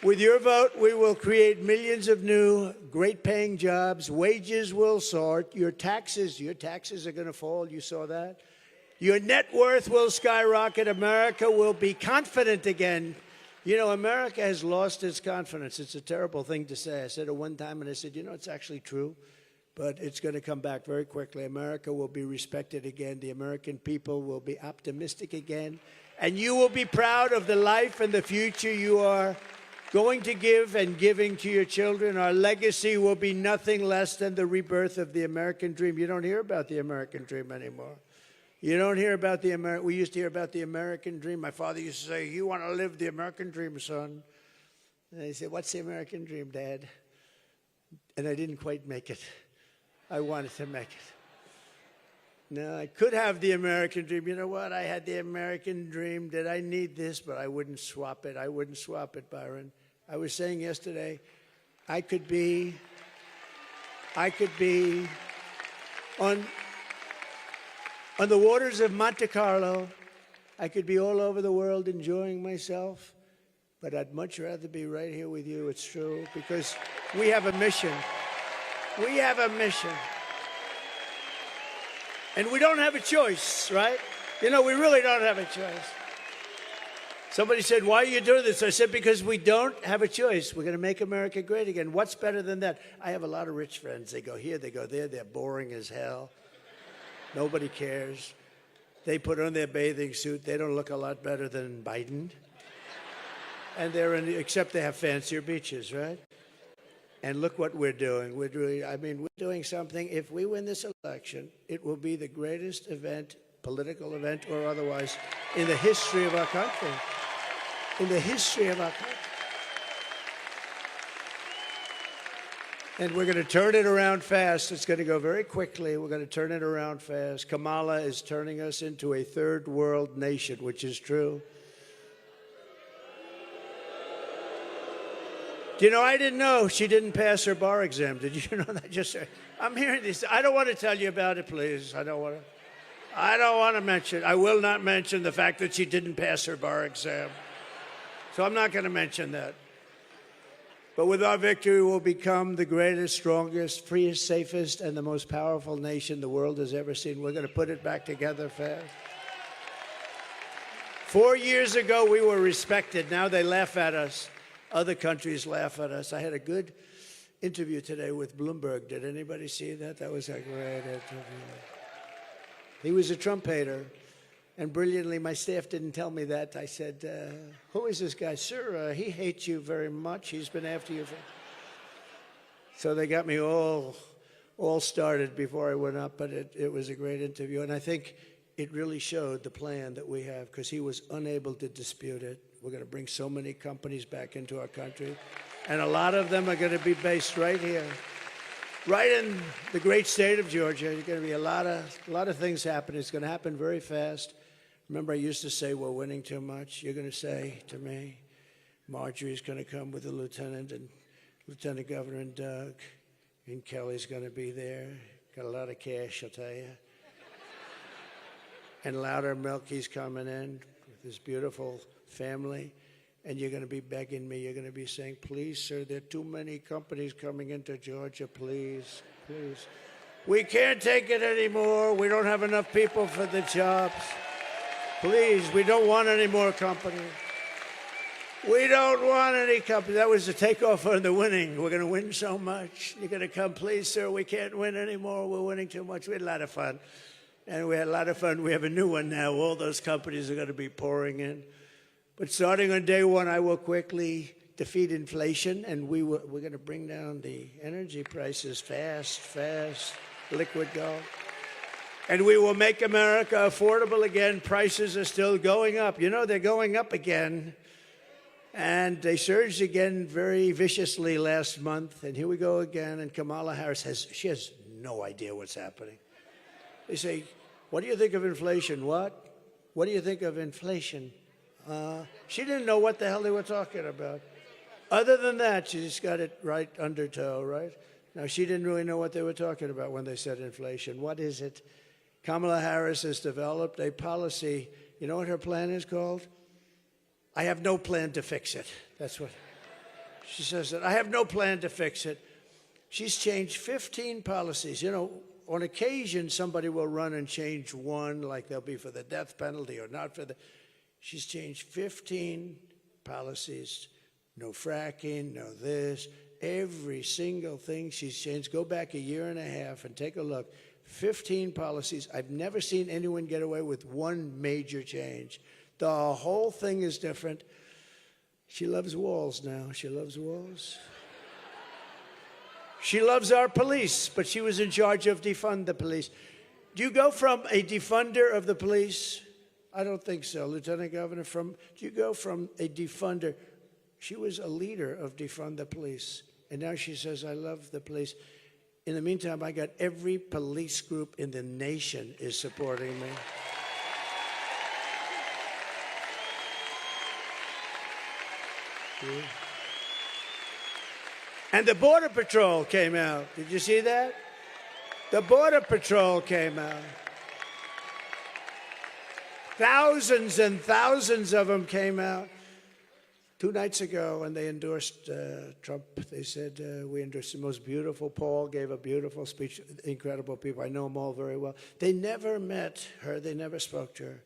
With your vote, we will create millions of new, great-paying jobs. Wages will soar. Your taxes are going to fall. You saw that. Your net worth will skyrocket. America will be confident again. You know, America has lost its confidence. It's a terrible thing to say. I said it one time, and I said, you know, it's actually true, but it's going to come back very quickly. America will be respected again. The American people will be optimistic again, and you will be proud of the life and the future you are going to give and giving to your children. Our legacy will be nothing less than the rebirth of the American dream. You don't hear about the American dream anymore. You don't hear about the we used to hear about the American dream. My father used to say, you want to live the American dream, son. And I said, what's the American dream, Dad? And I didn't quite make it. I wanted to make it. No, I could have the American dream. You know what? I had the American dream. Did I need this? But I wouldn't swap it. I wouldn't swap it, Byron. I was saying yesterday, I could be on the waters of Monte Carlo. I could be all over the world enjoying myself, but I'd much rather be right here with you. It's true, because we have a mission. We have a mission. And we don't have a choice, right? You know, we really don't have a choice. Somebody said, why are you doing this? I said, because we don't have a choice. We're going to make America great again. What's better than that? I have a lot of rich friends. They go here, they go there. They're boring as hell. Nobody cares. They put on their bathing suit. They don't look a lot better than Biden. And except they have fancier beaches, right? And look what we're doing. We're doing something. If we win this election, it will be the greatest event, political event or otherwise, in the history of our country. In the history of our country. And we're going to turn it around fast. It's going to go very quickly. We're going to turn it around fast. Kamala is turning us into a third world nation, which is true. Do you know, I didn't know she didn't pass her bar exam. Did you know that? I'm hearing this. I don't want to tell you about it, please. I don't want to mention. I will not mention the fact that she didn't pass her bar exam. So I'm not going to mention that. But with our victory, we'll become the greatest, strongest, freest, safest, and the most powerful nation the world has ever seen. We're going to put it back together fast. 4 years ago, we were respected. Now they laugh at us. Other countries laugh at us. I had a good interview today with Bloomberg. Did anybody see that? That was a great interview. He was a Trump hater. And brilliantly, my staff didn't tell me that. I said, who is this guy? Sir, he hates you very much. He's been after you. So they got me all started before I went up, but it was a great interview. And I think it really showed the plan that we have, because he was unable to dispute it. We're going to bring so many companies back into our country, and a lot of them are going to be based right here, right in the great state of Georgia. There's going to be a lot of things happening. It's going to happen very fast. Remember, I used to say we're winning too much. You're going to say to me, Marjorie's going to come with the lieutenant and Lieutenant Governor and Doug, and Kelly's going to be there. Got a lot of cash, I'll tell you. And Louder Milky's coming in with his beautiful family. And you're going to be begging me. You're going to be saying, please, sir, there are too many companies coming into Georgia. Please, please. We can't take it anymore. We don't have enough people for the jobs. Please, we don't want any more companies. We don't want any companies. That was the takeoff on the winning. We're going to win so much. You're going to come, please, sir, we can't win anymore. We're winning too much. We had a lot of fun. And we had a lot of fun. We have a new one now. All those companies are going to be pouring in. But starting on day one, I will quickly defeat inflation, and we're going to bring down the energy prices fast, liquid gold. And we will make America affordable again. Prices are still going up. You know, they're going up again. And they surged again very viciously last month. And here we go again. And Kamala Harris has no idea what's happening. They say, what do you think of inflation? What? What do you think of inflation? She didn't know what the hell they were talking about. Other than that, she just got it right under toe, right? Now, she didn't really know what they were talking about when they said inflation. What is it? Kamala Harris has developed a policy. You know what her plan is called? I have no plan to fix it. That's what. She says that I have no plan to fix it. She's changed 15 policies. You know, on occasion, somebody will run and change one, like they'll be for the death penalty or not for the... She's changed 15 policies. No fracking, no this. Every single thing she's changed. Go back a year and a half and take a look. 15 policies. I've never seen anyone get away with one major change. The whole thing is different. She loves walls now. She loves walls. She loves our police, but she was in charge of defund the police. Do you go from a defunder of the police? I don't think so, Lieutenant Governor. Do you go from a defunder? She was a leader of defund the police, and now she says, I love the police. In the meantime, I got every police group in the nation is supporting me. Yeah. And the Border Patrol came out. Did you see that? The Border Patrol came out. Thousands and thousands of them came out 2 nights ago, and they endorsed Trump. They said, we endorsed the most beautiful. Paul gave a beautiful speech. Incredible people. I know them all very well. They never met her. They never spoke to her.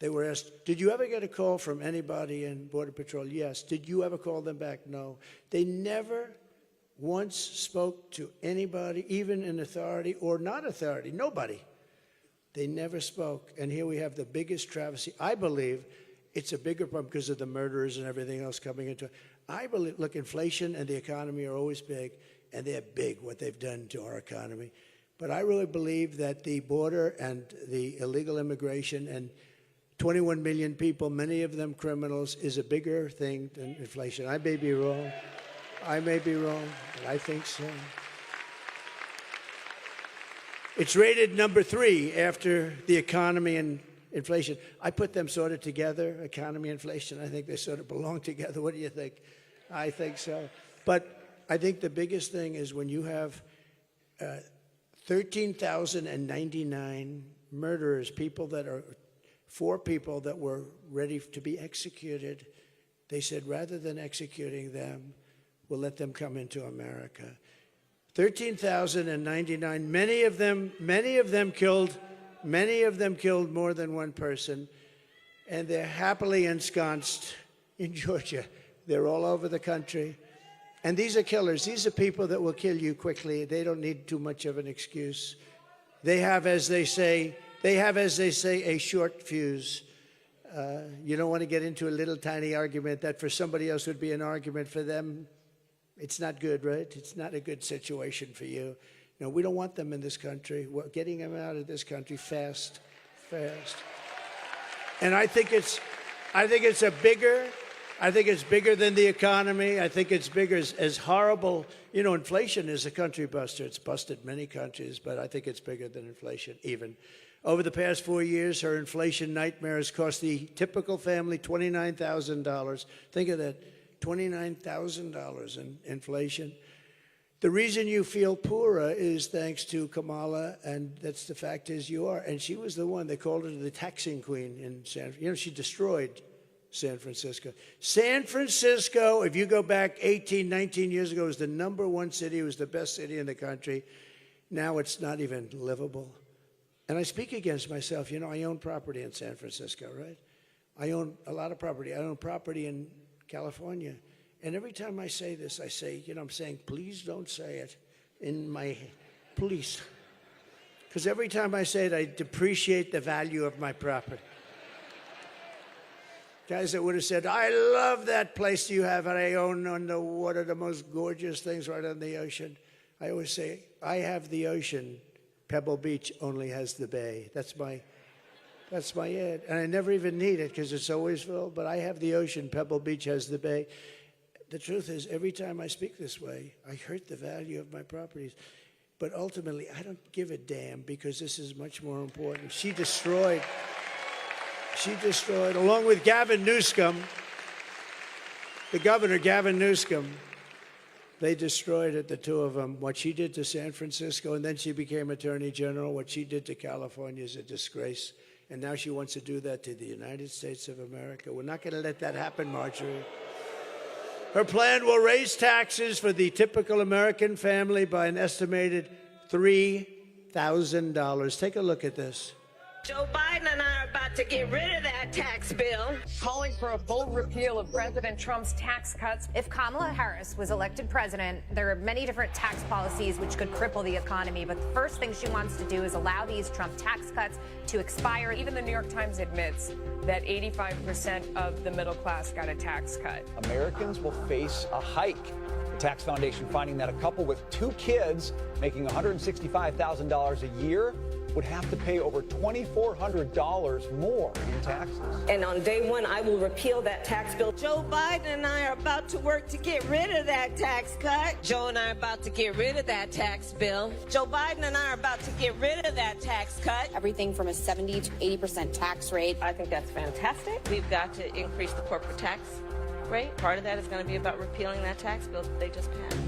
They were asked, did you ever get a call from anybody in Border Patrol? Yes. Did you ever call them back? No. They never once spoke to anybody, even in authority or not authority, nobody. They never spoke. And here we have the biggest travesty. I believe it's a bigger problem because of the murders and everything else coming into it. I believe, look, inflation and the economy are always big, and they're big, what they've done to our economy. But I really believe that the border and the illegal immigration and 21 million people, many of them criminals, is a bigger thing than inflation. I may be wrong. I may be wrong, but I think so. It's rated number 3 after the economy and inflation. I put them sort of together, economy, inflation. I think they sort of belong together. What do you think? I think so. But I think the biggest thing is when you have 13,099 murderers, people that are 4 people that were ready to be executed. They said, rather than executing them, we'll let them come into America. 13,099, many of them killed more than one person, and they're happily ensconced in Georgia. They're all over the country. And these are killers. These are people that will kill you quickly. They don't need too much of an excuse. They have, as they say, a short fuse. You don't want to get into a little tiny argument that for somebody else would be an argument. For them, it's not good, right? It's not a good situation for you. No, we don't want them in this country. We're getting them out of this country fast. And I think it's bigger than the economy. I think it's bigger as horrible. You know, inflation is a country buster. It's busted many countries, but I think it's bigger than inflation even. Over the past 4 years, her inflation nightmare has cost the typical family $29,000. Think of that, $29,000 in inflation. The reason you feel poorer is thanks to Kamala, and that's the fact is you are. And she was the one, they called her the taxing queen in San Francisco. You know, she destroyed San Francisco. San Francisco, if you go back 18, 19 years ago, was the #1 city. It was the best city in the country. Now it's not even livable. And I speak against myself. You know, I own property in San Francisco, right? I own a lot of property. I own property in California. And every time I say this, I say, you know, I'm saying, please don't say it in my, please. Because every time I say it, I depreciate the value of my property. Guys that would have said, I love that place you have, and I own on the water, the most gorgeous things right on the ocean. I always say, I have the ocean. Pebble Beach only has the bay. That's my ad. And I never even need it because it's always full, but I have the ocean. Pebble Beach has the bay. The truth is, every time I speak this way, I hurt the value of my properties. But ultimately, I don't give a damn because this is much more important. She destroyed, along with Gavin Newsom, the governor, Gavin Newsom, they destroyed it, the two of them. What she did to San Francisco, and then she became Attorney General. What she did to California is a disgrace. And now she wants to do that to the United States of America. We're not going to let that happen, Marjorie. Her plan will raise taxes for the typical American family by an estimated $3,000. Take a look at this. Joe Biden and I are about to get rid of that tax bill. Calling for a full repeal of President Trump's tax cuts. If Kamala Harris was elected president, there are many different tax policies which could cripple the economy. But the first thing she wants to do is allow these Trump tax cuts to expire. Even the New York Times admits that 85% of the middle class got a tax cut. Americans will face a hike. The Tax Foundation finding that a couple with 2 kids making $165,000 a year would have to pay over $2,400 more in taxes. And on day one, I will repeal that tax bill. Joe Biden and I are about to work to get rid of that tax cut. Joe and I are about to get rid of that tax bill. Joe Biden and I are about to get rid of that tax cut. Everything from a 70 to 80% tax rate. I think that's fantastic. We've got to increase the corporate tax rate. Part of that is going to be about repealing that tax bill that they just passed.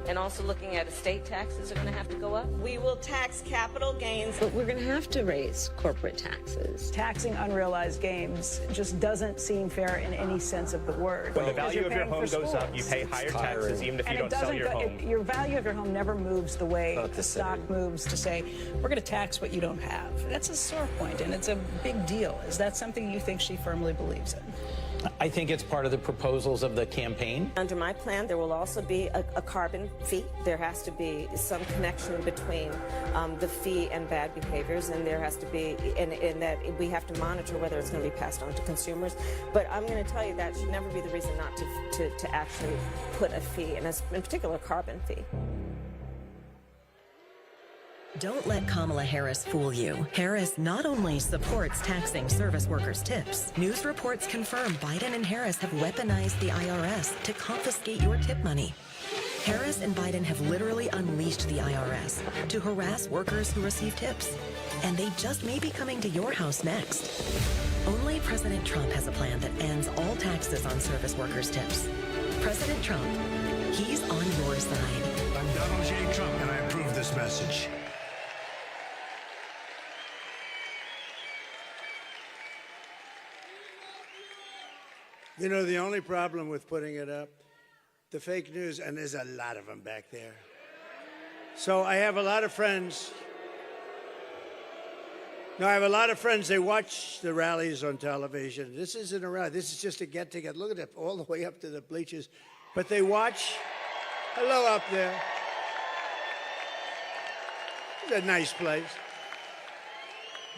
And also looking at estate taxes are going to have to go up. We will tax capital gains, but we're going to have to raise corporate taxes. Taxing unrealized gains just doesn't seem fair in any sense of the word. When the value of your home goes up, you pay higher taxes even if you don't sell your home. Your value of your home never moves the way the stock moves to say, we're going to tax what you don't have. That's a sore point, and it's a big deal. Is that something you think she firmly believes in? I think it's part of the proposals of the campaign. Under my plan, there will also be a carbon fee. There has to be some connection between the fee and bad behaviors, and there has to be, in that we have to monitor whether it's going to be passed on to consumers. But I'm going to tell you that should never be the reason not to actually put a fee, and in particular, a carbon fee. Don't let Kamala Harris fool you. Harris not only supports taxing service workers' tips, news reports confirm Biden and Harris have weaponized the IRS to confiscate your tip money. Harris and Biden have literally unleashed the IRS to harass workers who receive tips. And they just may be coming to your house next. Only President Trump has a plan that ends all taxes on service workers' tips. President Trump, he's on your side. I'm Donald J. Trump, and I approve this message. You know, the only problem with putting it up, the fake news, and there's a lot of them back there. So I have a lot of friends. No, I have a lot of friends. They watch the rallies on television. This isn't a rally. This is just a get-together. Look at it, all the way up to the bleachers. But they watch. Hello up there. It's a nice place.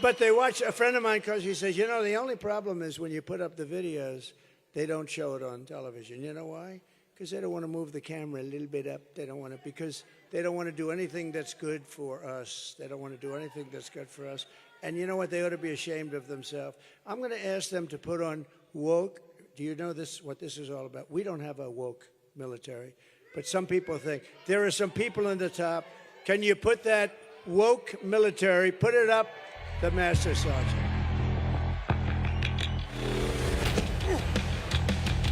But they watch. A friend of mine calls. He says, you know, the only problem is when you put up the videos, they don't show it on television. You know why? Because they don't want to move the camera a little bit up. They don't want to, because they don't want to do anything that's good for us. They don't want to do anything that's good for us. And you know what? They ought to be ashamed of themselves. I'm going to ask them to put on woke. Do you know this? What this is all about? We don't have a woke military, but some people think. There are some people in the top. Can you put that woke military? Put it up, the Master Sergeant.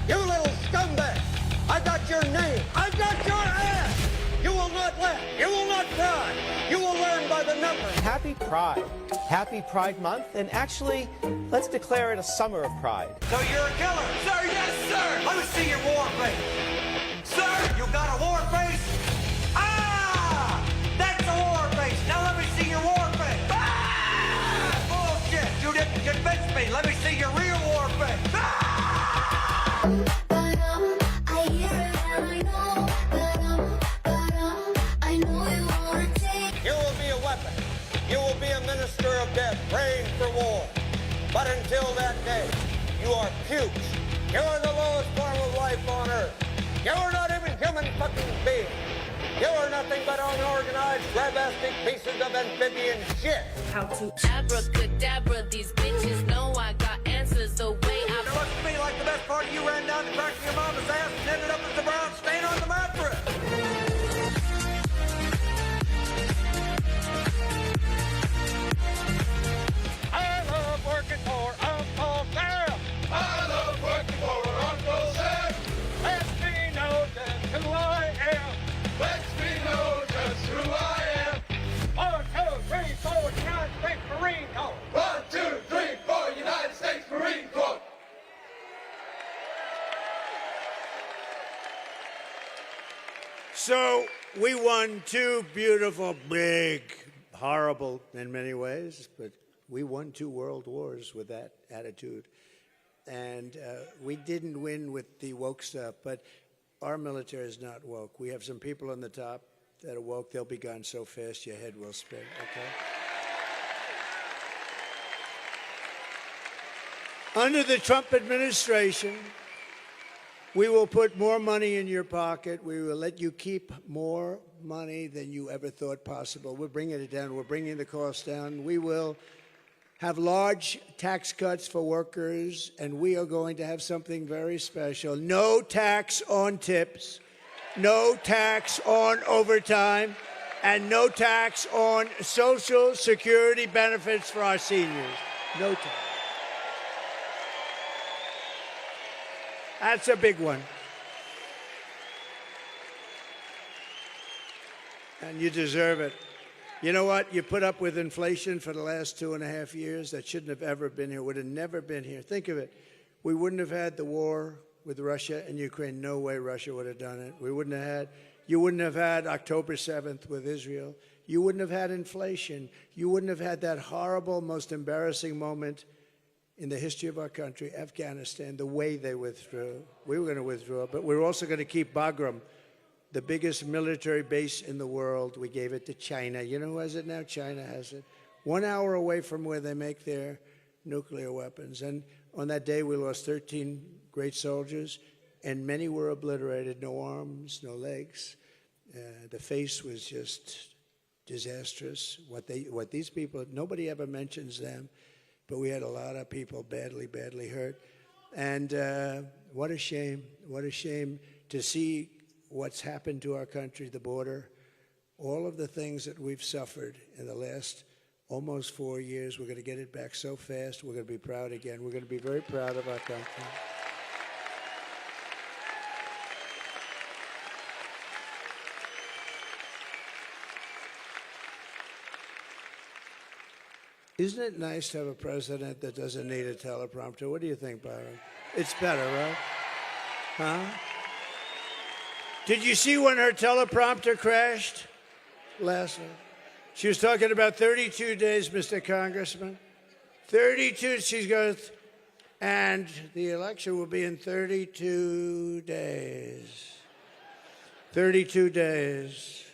You little scumbag! I got your name! I got your ass! You will not laugh! You will not cry! You will learn by the numbers! Happy Pride. Happy Pride Month, and actually, let's declare it a summer of pride. So you're a killer! Sir, yes, sir! Let me see your war face! Sir, you got a war face? Ah! That's a war face! Now let me see your war face! Ah! Bullshit! You didn't convince me! Let me see your real war face! Ah! You will be a weapon. You will be a minister of death, praying for war. But until that day, you are pukes. You are the lowest form of life on earth. You are not even human fucking beings. You are nothing but unorganized, grabastic pieces of amphibian shit. How to abracadabra, these bitches know I got answers the way I... It looks to me like the best part of you ran down the crack of your mama's ass and ended up as the brown stain on the mattress. I love working for Uncle Sam. I love working for Uncle Sam. Lets me know just who I am. Lets me know just who I am. 1, 2, 3, 4, United States Marine Corps. 1, 2, 3, 4, United States Marine Corps. So we won two beautiful, big, horrible in many ways, but we won 2 world wars with that attitude. And we didn't win with the woke stuff, but our military is not woke. We have some people on the top that are woke. They'll be gone so fast your head will spin, okay? Under the Trump administration, we will put more money in your pocket. We will let you keep more money than you ever thought possible. We're bringing it down. We're bringing the cost down. We will have large tax cuts for workers, and we are going to have something very special. No tax on tips, no tax on overtime, and no tax on Social Security benefits for our seniors. No tax. That's a big one. And you deserve it. You know what? You put up with inflation for the last 2.5 years. That shouldn't have ever been here, would have never been here. Think of it. We wouldn't have had the war with Russia and Ukraine. No way Russia would have done it. You wouldn't have had October 7th with Israel. You wouldn't have had inflation. You wouldn't have had that horrible, most embarrassing moment in the history of our country, Afghanistan, the way they withdrew. We were going to withdraw, but we were also going to keep Bagram, the biggest military base in the world. We gave it to China. You know who has it now? China has it. 1 hour away from where they make their nuclear weapons. And on that day, we lost 13 great soldiers, and many were obliterated. No arms, no legs. The face was just disastrous. What these people, nobody ever mentions them. But we had a lot of people badly, badly hurt. And what a shame to see what's happened to our country, the border, all of the things that we've suffered in the last almost 4 years. We're going to get it back so fast. We're going to be proud again. We're going to be very proud of our country. Isn't it nice to have a president that doesn't need a teleprompter? What do you think, Byron? It's better, right? Huh? Did you see when her teleprompter crashed last night? She was talking about 32 days, Mr. Congressman. 32, she goes, and the election will be in 32 days. 32 days.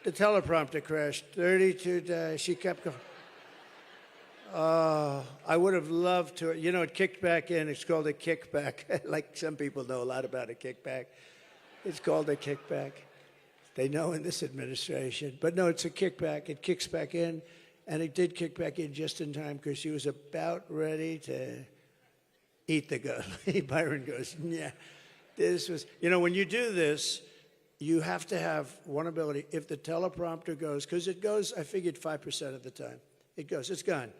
The teleprompter crashed. 32 days. She kept going. I would have loved to. You know, it kicked back in. It's called a kickback. Like some people know a lot about a kickback. It's called a kickback. They know in this administration. But no, it's a kickback. It kicks back in. And it did kick back in just in time because she was about ready to eat the gun. Byron goes, yeah. This was, you know, when you do this, you have to have one ability. If the teleprompter goes, because it goes, I figured 5% of the time. It goes, it's gone.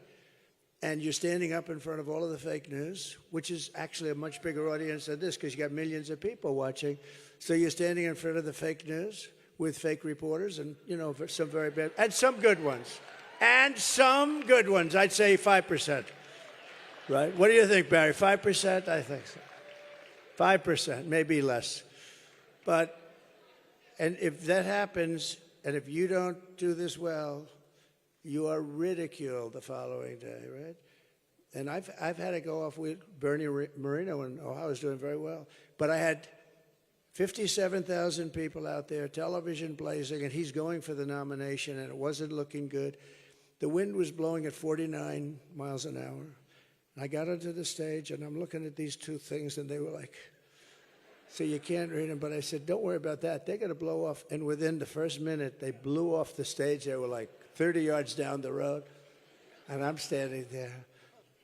And you're standing up in front of all of the fake news, which is actually a much bigger audience than this because you got millions of people watching. So you're standing in front of the fake news with fake reporters and, you know, some very bad, and some good ones. And some good ones. I'd say 5%. Right? What do you think, Barry? 5%? I think so. 5%, maybe less. But, and if that happens, and if you don't do this well, you are ridiculed the following day, right? And I've had to go off with Bernie Moreno in Ohio. I was doing very well. But I had 57,000 people out there, television blazing, and he's going for the nomination, and it wasn't looking good. The wind was blowing at 49 miles an hour. I got onto the stage, and I'm looking at these two things, and they were like, so you can't read them. But I said, don't worry about that. They're going to blow off. And within the first minute, they blew off the stage. They were like 30 yards down the road. And I'm standing there.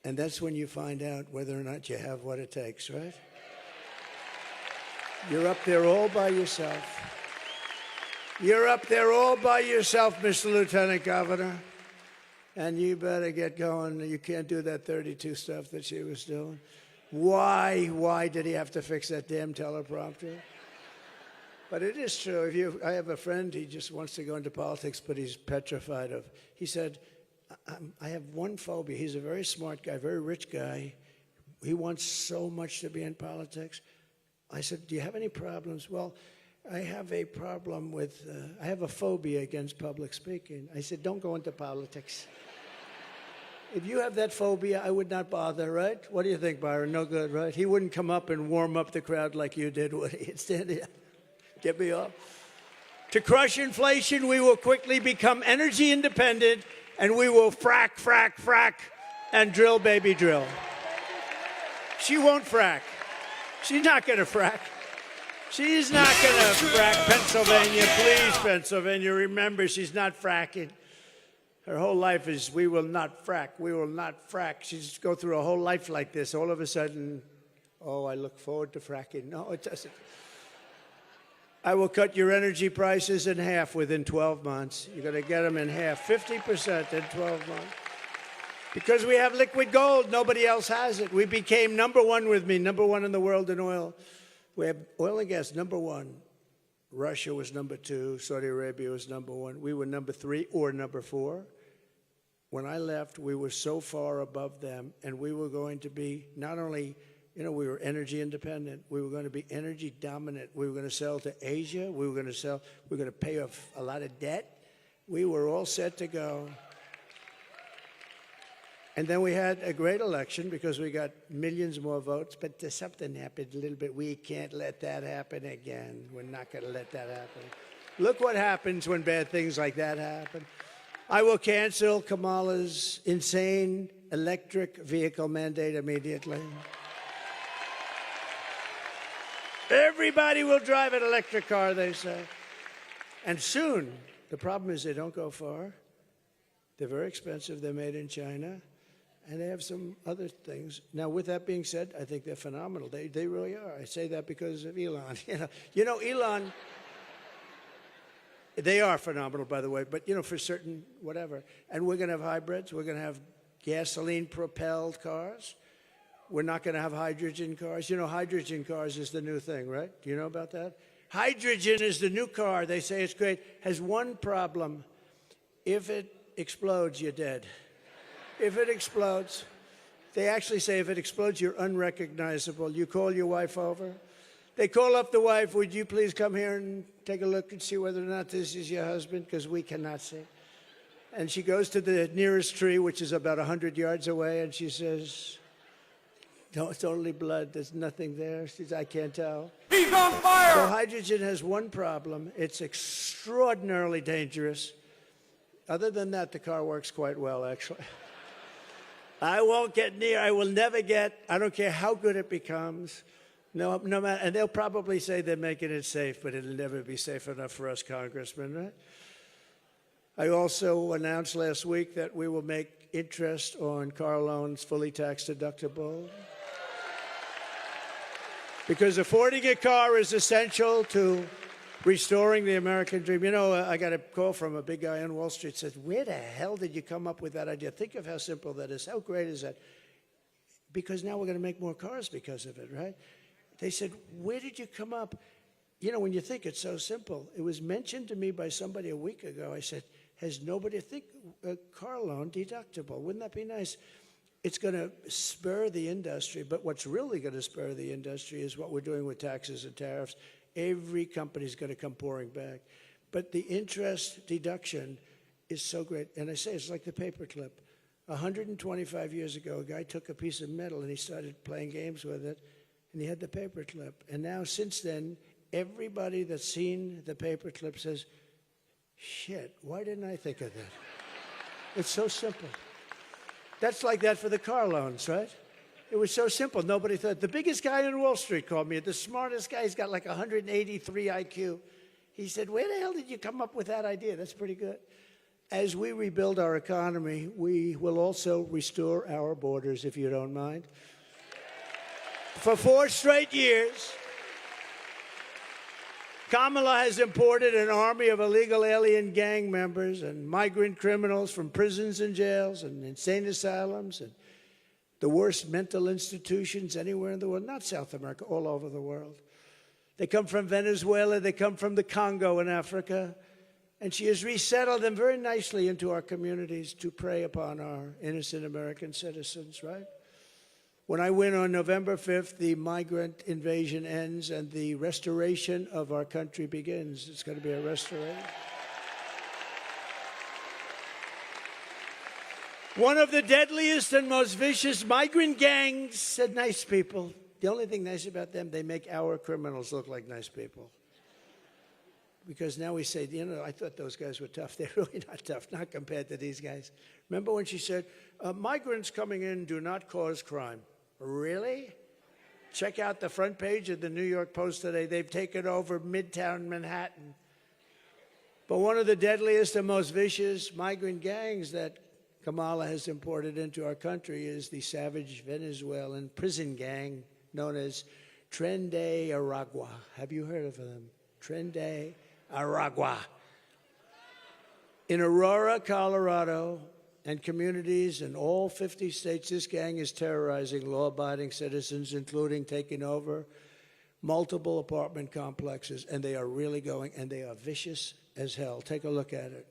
And that's when you find out whether or not you have what it takes, right? You're up there all by yourself. You're up there all by yourself, Mr. Lieutenant Governor. And you better get going. You can't do that 32 stuff that she was doing. Why did he have to fix that damn teleprompter? But it is true. I have a friend, he just wants to go into politics, but he's petrified of. He said, I have one phobia. He's a very smart guy, very rich guy. He wants so much to be in politics. I said, do you have any problems? Well, I have a problem with, I have a phobia against public speaking. I said, don't go into politics. If you have that phobia, I would not bother, right? What do you think, Byron? No good, right? He wouldn't come up and warm up the crowd like you did, would he? Stand here. Get me off. To crush inflation, we will quickly become energy independent, and we will frack, frack, frack, and drill, baby, drill. She won't frack. She's not going to frack. She's not going to frack. Pennsylvania, please, Pennsylvania, remember, she's not fracking. Her whole life is, we will not frack, we will not frack. She's go through a whole life like this. All of a sudden, oh, I look forward to fracking. No, it doesn't. I will cut your energy prices in half within 12 months. You're going to get them in half, 50% in 12 months. Because we have liquid gold, nobody else has it. We became number one with me, number one in the world in oil. We have oil and gas, number one. Russia was number two. Saudi Arabia was number one. We were number three or number four. When I left, we were so far above them, and we were going to be not only, we were energy independent. We were going to be energy dominant. We were going to sell to Asia. We were going to pay off a lot of debt. We were all set to go. And then we had a great election because we got millions more votes, but something happened a little bit. We can't let that happen again. We're not going to let that happen. Look what happens when bad things like that happen. I will cancel Kamala's insane electric vehicle mandate immediately. Everybody will drive an electric car, they say. And soon, the problem is they don't go far. They're very expensive. They're made in China. And they have some other things. Now, with that being said, I think they're phenomenal. They really are. I say that because of Elon. Elon, they are phenomenal, by the way, but, for certain whatever. And we're going to have hybrids. We're going to have gasoline-propelled cars. We're not going to have hydrogen cars. Hydrogen cars is the new thing, right? Do you know about that? Hydrogen is the new car. They say it's great. Has one problem. If it explodes, you're dead. If it explodes, they actually say if it explodes, you're unrecognizable. You call your wife over. They call up the wife, would you please come here and take a look and see whether or not this is your husband, because we cannot see. And she goes to the nearest tree, which is about 100 yards away, and she says, no, it's only blood. There's nothing there. She says, I can't tell. He's on fire! So hydrogen has one problem. It's extraordinarily dangerous. Other than that, the car works quite well, actually. I won't get near. I will never get. I don't care how good it becomes. No matter. And they'll probably say they're making it safe, but it'll never be safe enough for us congressmen, right? I also announced last week that we will make interest on car loans fully tax deductible. Because affording a car is essential to restoring the American dream. I got a call from a big guy on Wall Street, said, where the hell did you come up with that idea? Think of how simple that is. How great is that? Because now we're going to make more cars because of it, right? They said, where did you come up? When you think it's so simple. It was mentioned to me by somebody a week ago. I said, has nobody think a car loan deductible? Wouldn't that be nice? It's going to spur the industry, but what's really going to spur the industry is what we're doing with taxes and tariffs. Every company's going to come pouring back. But the interest deduction is so great. And I say it's like the paperclip. 125 years ago, a guy took a piece of metal and he started playing games with it, and he had the paperclip. And now, since then, everybody that's seen the paperclip says, shit, why didn't I think of that? It's so simple. That's like that for the car loans, right? It was so simple. Nobody thought. The biggest guy on Wall Street called me. The smartest guy. He's got like 183 IQ. He said, where the hell did you come up with that idea? That's pretty good. As we rebuild our economy, we will also restore our borders, if you don't mind. For 4 straight years, Kamala has imported an army of illegal alien gang members and migrant criminals from prisons and jails and insane asylums and the worst mental institutions anywhere in the world, not South America, all over the world. They come from Venezuela, they come from the Congo in Africa, and she has resettled them very nicely into our communities to prey upon our innocent American citizens, right? When I win on November 5th, the migrant invasion ends and the restoration of our country begins. It's going to be a restoration. One of the deadliest and most vicious migrant gangs said nice people. The only thing nice about them, they make our criminals look like nice people. Because now we say, you know, I thought those guys were tough. They're really not tough, not compared to these guys. Remember when she said, migrants coming in do not cause crime? Really? Check out the front page of the New York Post today. They've taken over Midtown Manhattan. But one of the deadliest and most vicious migrant gangs that Kamala has imported into our country is the savage Venezuelan prison gang known as Tren de Aragua. Have you heard of them? Tren de Aragua. In Aurora, Colorado, and communities in all 50 states, this gang is terrorizing law-abiding citizens, including taking over multiple apartment complexes, and they are really going, and they are vicious as hell. Take a look at it.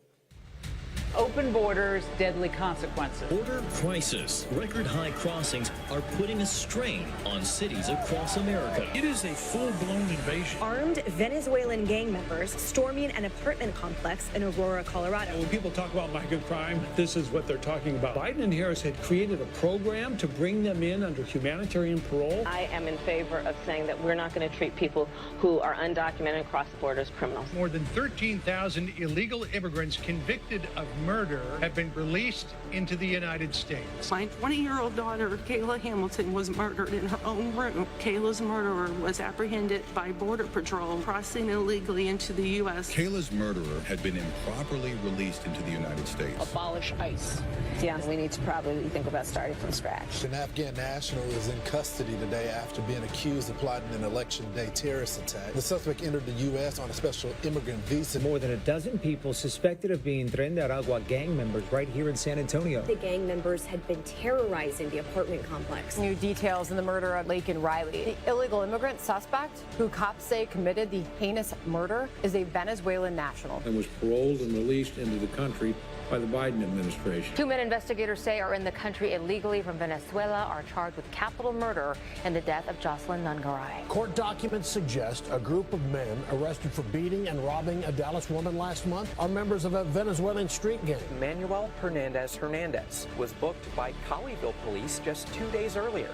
Open borders, deadly consequences. Border crisis. Record high crossings are putting a strain on cities across America. It is a full-blown invasion. Armed Venezuelan gang members storming an apartment complex in Aurora, Colorado. When people talk about migrant crime, this is what they're talking about. Biden and Harris had created a program to bring them in under humanitarian parole. I am in favor of saying that we're not going to treat people who are undocumented across the border as criminals. More than 13,000 illegal immigrants convicted of murder have been released into the United States. My 20-year-old daughter, Kayla Hamilton, was murdered in her own room. Kayla's murderer was apprehended by Border Patrol crossing illegally into the U.S. Kayla's murderer had been improperly released into the United States. Abolish ICE. Yeah, we need to probably think about starting from scratch. An Afghan national is in custody today after being accused of plotting an election day terrorist attack. The suspect entered the U.S. on a special immigrant visa. More than a dozen people suspected of being Tren de Aragua gang members right here in San Antonio. The gang members had been terrorizing the apartment complex. New details in the murder of Laken Riley. The illegal immigrant suspect, who cops say committed the heinous murder, is a Venezuelan national. And was paroled and released into the country by the Biden administration. 2 men investigators say are in the country illegally from Venezuela are charged with capital murder and the death of Jocelyn Nungaray. Court documents suggest a group of men arrested for beating and robbing a Dallas woman last month are members of a Venezuelan street gang. Manuel Hernandez was booked by Colleyville police just 2 days earlier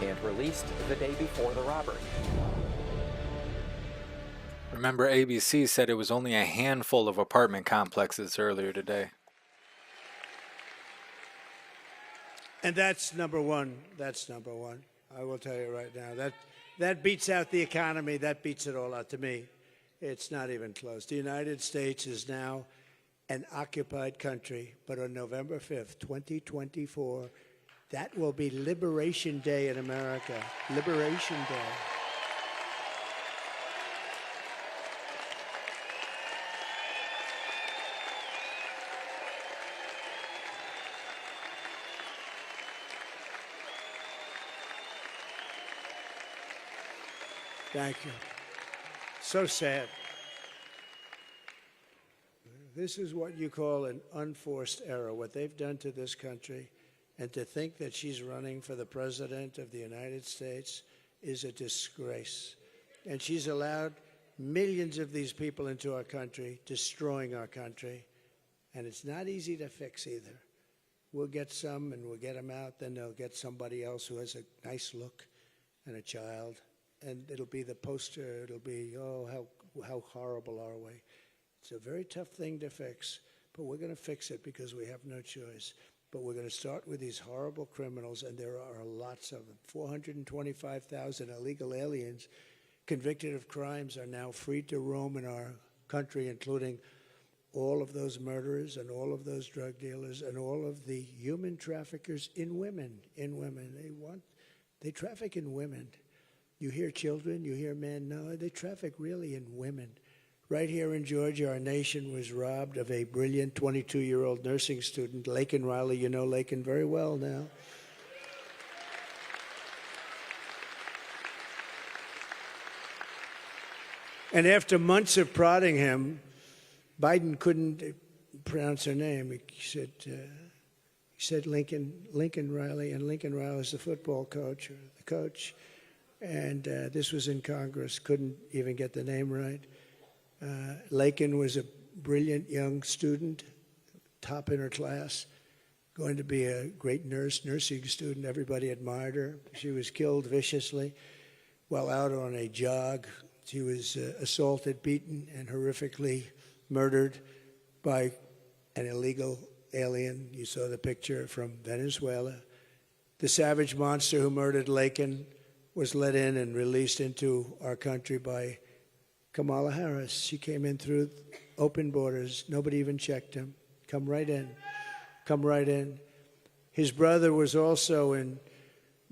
and released the day before the robbery. Remember, ABC said it was only a handful of apartment complexes earlier today. And that's number one. That's number one. I will tell you right now. That beats out the economy. That beats it all out to me. It's not even close. The United States is now an occupied country. But on November 5th, 2024, that will be Liberation Day in America. Liberation Day. Thank you. So sad. This is what you call an unforced error, what they've done to this country. And to think that she's running for the President of the United States is a disgrace. And she's allowed millions of these people into our country, destroying our country. And it's not easy to fix either. We'll get some and we'll get them out, then they'll get somebody else who has a nice look and a child. And it'll be the poster, it'll be, oh, how horrible are we? It's a very tough thing to fix, but we're going to fix it because we have no choice. But we're going to start with these horrible criminals, and there are lots of them. 425,000 illegal aliens convicted of crimes are now free to roam in our country, including all of those murderers and all of those drug dealers and all of the human traffickers in women. They traffic in women. You hear children, you hear men. No, they traffic really in women. Right here in Georgia, our nation was robbed of a brilliant 22-year-old nursing student, Laken Riley. You know Laken very well now. And after months of prodding him, Biden couldn't pronounce her name. He said, He said Lincoln Riley, and Lincoln Riley is the football coach, or the coach. And this was in Congress, couldn't even get the name right. Lakin was a brilliant young student, top in her class, going to be a great nursing student. Everybody admired her. She was killed viciously while out on a jog. She was assaulted, beaten, and horrifically murdered by an illegal alien. You saw the picture from Venezuela. The savage monster who murdered Lakin was let in and released into our country by Kamala Harris. She came in through open borders. Nobody even checked him. Come right in. Come right in. His brother was also in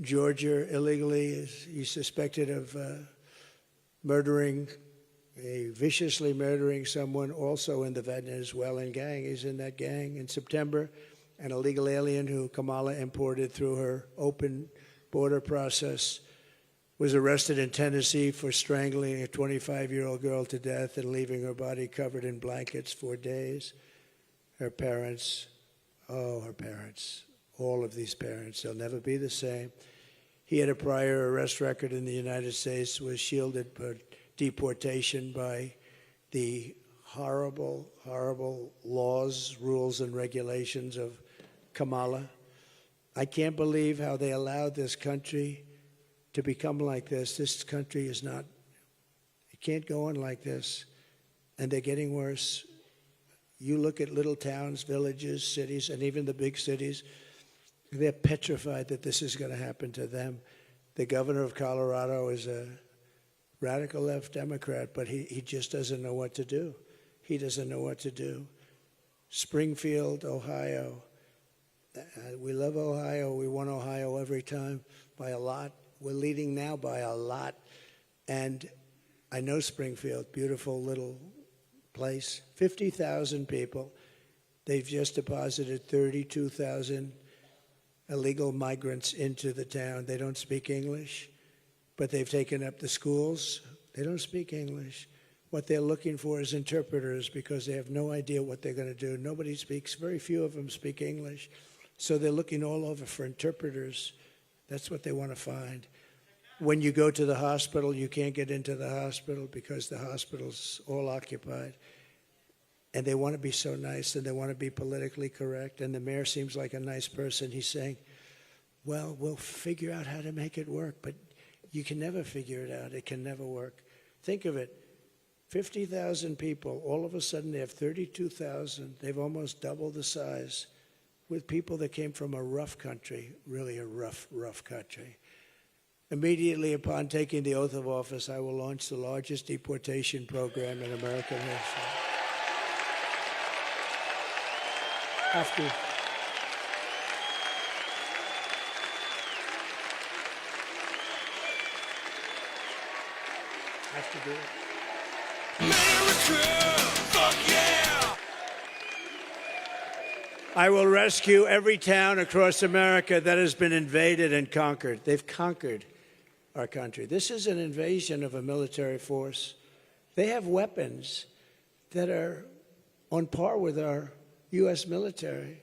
Georgia illegally. He's suspected of viciously murdering someone also in the Venezuelan gang. He's in that gang. In September, an illegal alien who Kamala imported through her open border process was arrested in Tennessee for strangling a 25-year-old girl to death and leaving her body covered in blankets for days. Her parents, all of these parents, they'll never be the same. He had a prior arrest record in the United States, was shielded for deportation by the horrible, horrible laws, rules, and regulations of Kamala. I can't believe how they allowed this country to become like this. This country is not, it can't go on like this. And they're getting worse. You look at little towns, villages, cities, and even the big cities, they're petrified that this is going to happen to them. The governor of Colorado is a radical left Democrat, but he just doesn't know what to do. He doesn't know what to do. Springfield, Ohio. We love Ohio. We won Ohio every time by a lot. We're leading now by a lot. And I know Springfield, beautiful little place. 50,000 people. They've just deposited 32,000 illegal migrants into the town. They don't speak English, but they've taken up the schools. They don't speak English. What they're looking for is interpreters because they have no idea what they're going to do. Nobody speaks, very few of them speak English. So they're looking all over for interpreters. That's what they want to find. When you go to the hospital, you can't get into the hospital because the hospital's all occupied. And they want to be so nice and they want to be politically correct. And the mayor seems like a nice person. He's saying, well, we'll figure out how to make it work. But you can never figure it out. It can never work. Think of it. 50,000 people. All of a sudden, they have 32,000. They've almost doubled the size with people that came from a rough country, really a rough, rough country. Immediately upon taking the oath of office, I will launch the largest deportation program in American history. Have to. Have to do it. America, fuck yeah! I will rescue every town across America that has been invaded and conquered. They've conquered our country. This is an invasion of a military force. They have weapons that are on par with our U.S. military.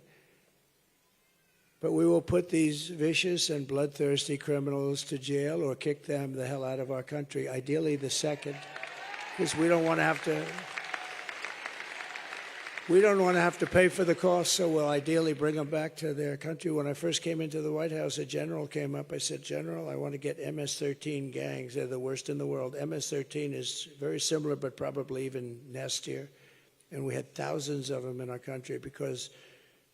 But we will put these vicious and bloodthirsty criminals to jail or kick them the hell out of our country, ideally the second, because we don't want to have to pay for the cost, so we'll ideally bring them back to their country. When I first came into the White House, a general came up. I said, General, I want to get MS-13 gangs. They're the worst in the world. MS-13 is very similar, but probably even nastier. And we had thousands of them in our country because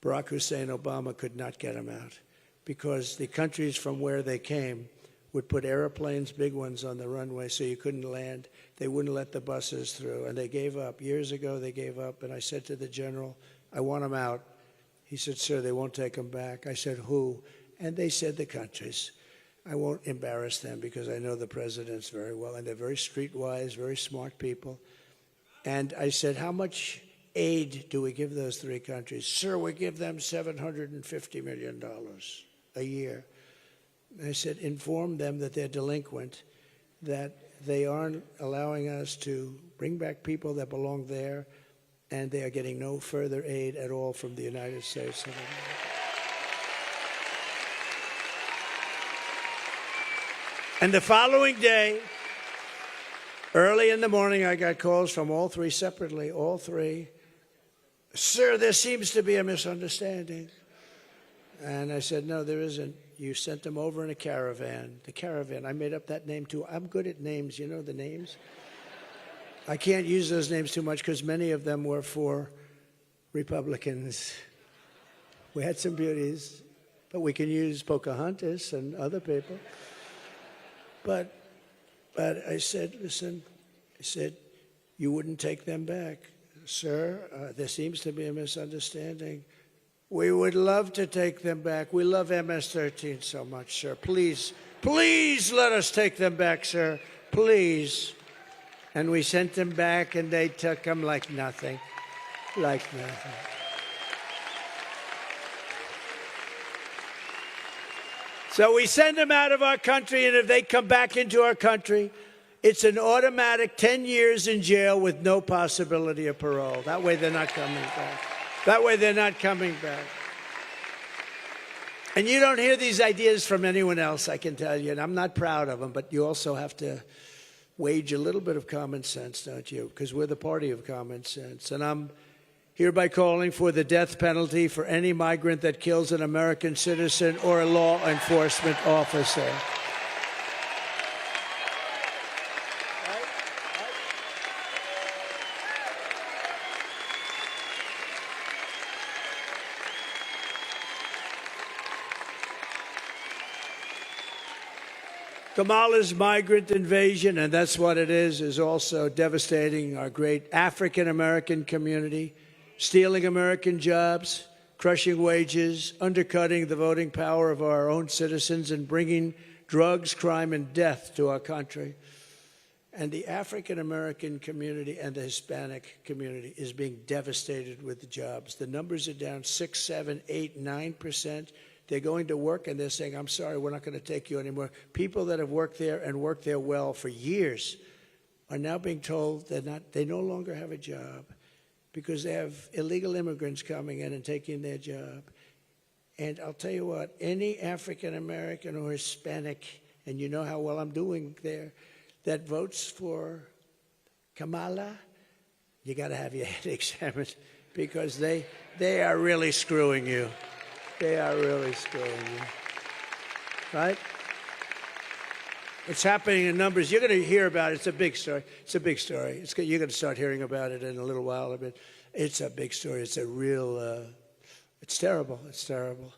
Barack Hussein Obama could not get them out, because the countries from where they came would put airplanes, big ones, on the runway so you couldn't land. They wouldn't let the buses through, and they gave up. Years ago, they gave up, and I said to the general, I want them out. He said, sir, they won't take them back. I said, who? And they said the countries. I won't embarrass them because I know the presidents very well, and they're very streetwise, very smart people. And I said, how much aid do we give those three countries? Sir, we give them $750 million a year. I said, inform them that they're delinquent, that they aren't allowing us to bring back people that belong there, and they are getting no further aid at all from the United States of America. And the following day, early in the morning, I got calls from all three separately, all three. Sir, there seems to be a misunderstanding. And I said, no, there isn't. You sent them over in a caravan. The caravan, I made up that name too. I'm good at names, you know the names? I can't use those names too much because many of them were for Republicans. We had some beauties, but we can use Pocahontas and other people. But I said, listen, I said, you wouldn't take them back. Sir, there seems to be a misunderstanding. We would love to take them back. We love MS-13 so much, sir. Please, please let us take them back, sir. Please. And we sent them back, and they took them like nothing. Like nothing. So we send them out of our country, and if they come back into our country, it's an automatic 10 years in jail with no possibility of parole. That way they're not coming back. That way they're not coming back. And you don't hear these ideas from anyone else, I can tell you, and I'm not proud of them, but you also have to wage a little bit of common sense, don't you? Because we're the party of common sense. And I'm hereby calling for the death penalty for any migrant that kills an American citizen or a law enforcement officer. Kamala's migrant invasion, and that's what it is also devastating our great African-American community, stealing American jobs, crushing wages, undercutting the voting power of our own citizens, and bringing drugs, crime, and death to our country. And the African-American community and the Hispanic community is being devastated with the jobs. The numbers are down 6, 7, 8, 9%. They're going to work, and they're saying, I'm sorry, we're not going to take you anymore. People that have worked there and worked there well for years are now being told they no longer have a job because they have illegal immigrants coming in and taking their job. And I'll tell you what, any African-American or Hispanic, and you know how well I'm doing there, that votes for Kamala, you got to have your head examined because they are really screwing you. They are really screwing you, right? It's happening in numbers. You're going to hear about it. It's a big story. It's a big story. You're going to start hearing about it in a little while. It's a big story. It's a real, it's terrible. It's terrible.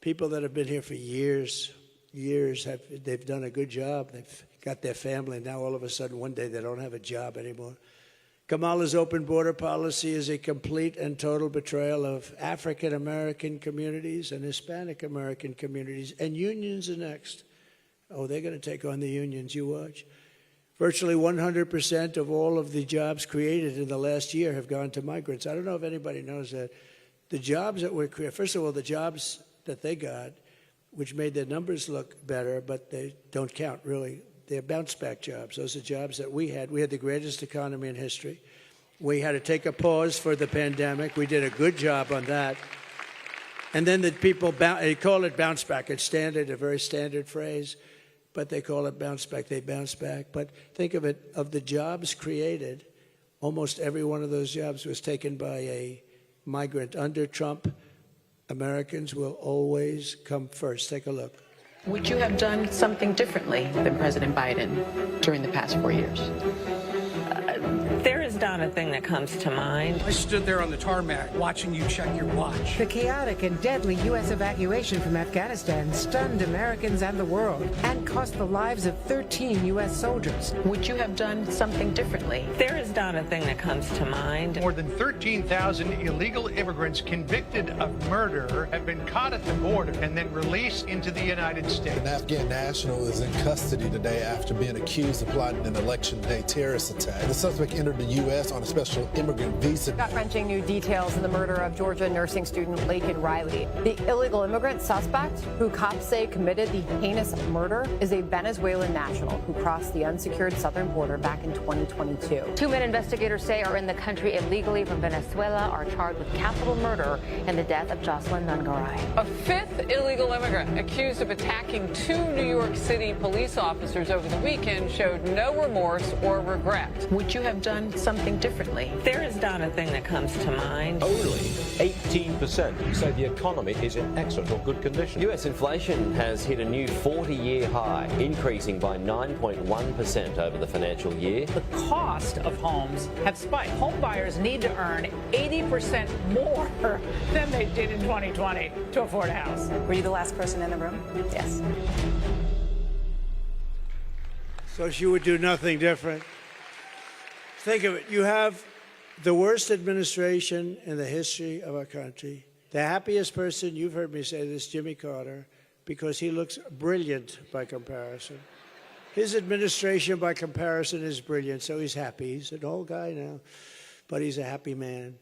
People that have been here for years, they've done a good job. They've got their family. Now all of a sudden, one day, they don't have a job anymore. Kamala's open border policy is a complete and total betrayal of African-American communities and Hispanic-American communities, and unions are next. Oh, they're going to take on the unions, you watch. Virtually 100% of all of the jobs created in the last year have gone to migrants. I don't know if anybody knows that. The jobs that were created, first of all, the jobs that they got, which made their numbers look better, but they don't count really. They're bounce-back jobs. Those are jobs that we had. We had the greatest economy in history. We had to take a pause for the pandemic. We did a good job on that. And then the people, they call it bounce-back. It's standard, a very standard phrase, but they call it bounce-back. They bounce back. But think of it, of the jobs created, almost every one of those jobs was taken by a migrant. Under Trump, Americans will always come first. Take a look. Would you have done something differently than President Biden during the past 4 years? There is not a thing that comes to mind. I stood there on the tarmac watching you check your watch. The chaotic and deadly U.S. evacuation from Afghanistan stunned Americans and the world and cost the lives of 13 U.S. soldiers. Would you have done something differently? There is not a thing that comes to mind. More than 13,000 illegal immigrants convicted of murder have been caught at the border and then released into the United States. An Afghan national is in custody today after being accused of plotting an election day terrorist attack. The suspect entered the U.S. U.S. on a special immigrant visa. Gut-wrenching new details in the murder of Georgia nursing student Laken Riley. The illegal immigrant suspect, who cops say committed the heinous murder, is a Venezuelan national who crossed the unsecured southern border back in 2022. Two men investigators say are in the country illegally from Venezuela are charged with capital murder in the death of Jocelyn Nungaray. A fifth illegal immigrant accused of attacking two New York City police officers over the weekend showed no remorse or regret. Would you have done something differently? There is not a thing that comes to mind. Only 18% say the economy is in excellent or good condition. US inflation has hit a new 40-year high, increasing by 9.1% over the financial year. The cost of homes have spiked. Home buyers need to earn 80% more than they did in 2020 to afford a house. Were you the last person in the room? Yes. So she would do nothing different. Think of it. You have the worst administration in the history of our country. The happiest person, you've heard me say this, Jimmy Carter, because he looks brilliant by comparison. His administration, by comparison, is brilliant, so he's happy. He's an old guy now, but he's a happy man.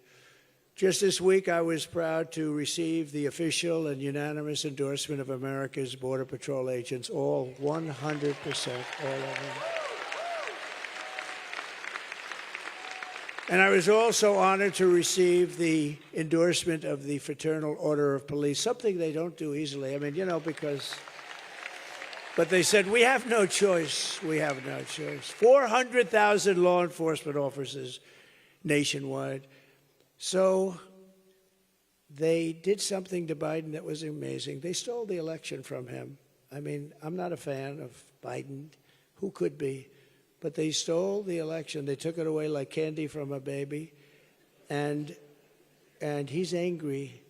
Just this week, I was proud to receive the official and unanimous endorsement of America's Border Patrol agents, all 100%, all of them. And I was also honored to receive the endorsement of the Fraternal Order of Police, something they don't do easily. I mean, you know, because... But they said, we have no choice. We have no choice. 400,000 law enforcement officers nationwide. So they did something to Biden that was amazing. They stole the election from him. I mean, I'm not a fan of Biden. Who could be? But they stole the election. They took it away like candy from a baby. And he's angry.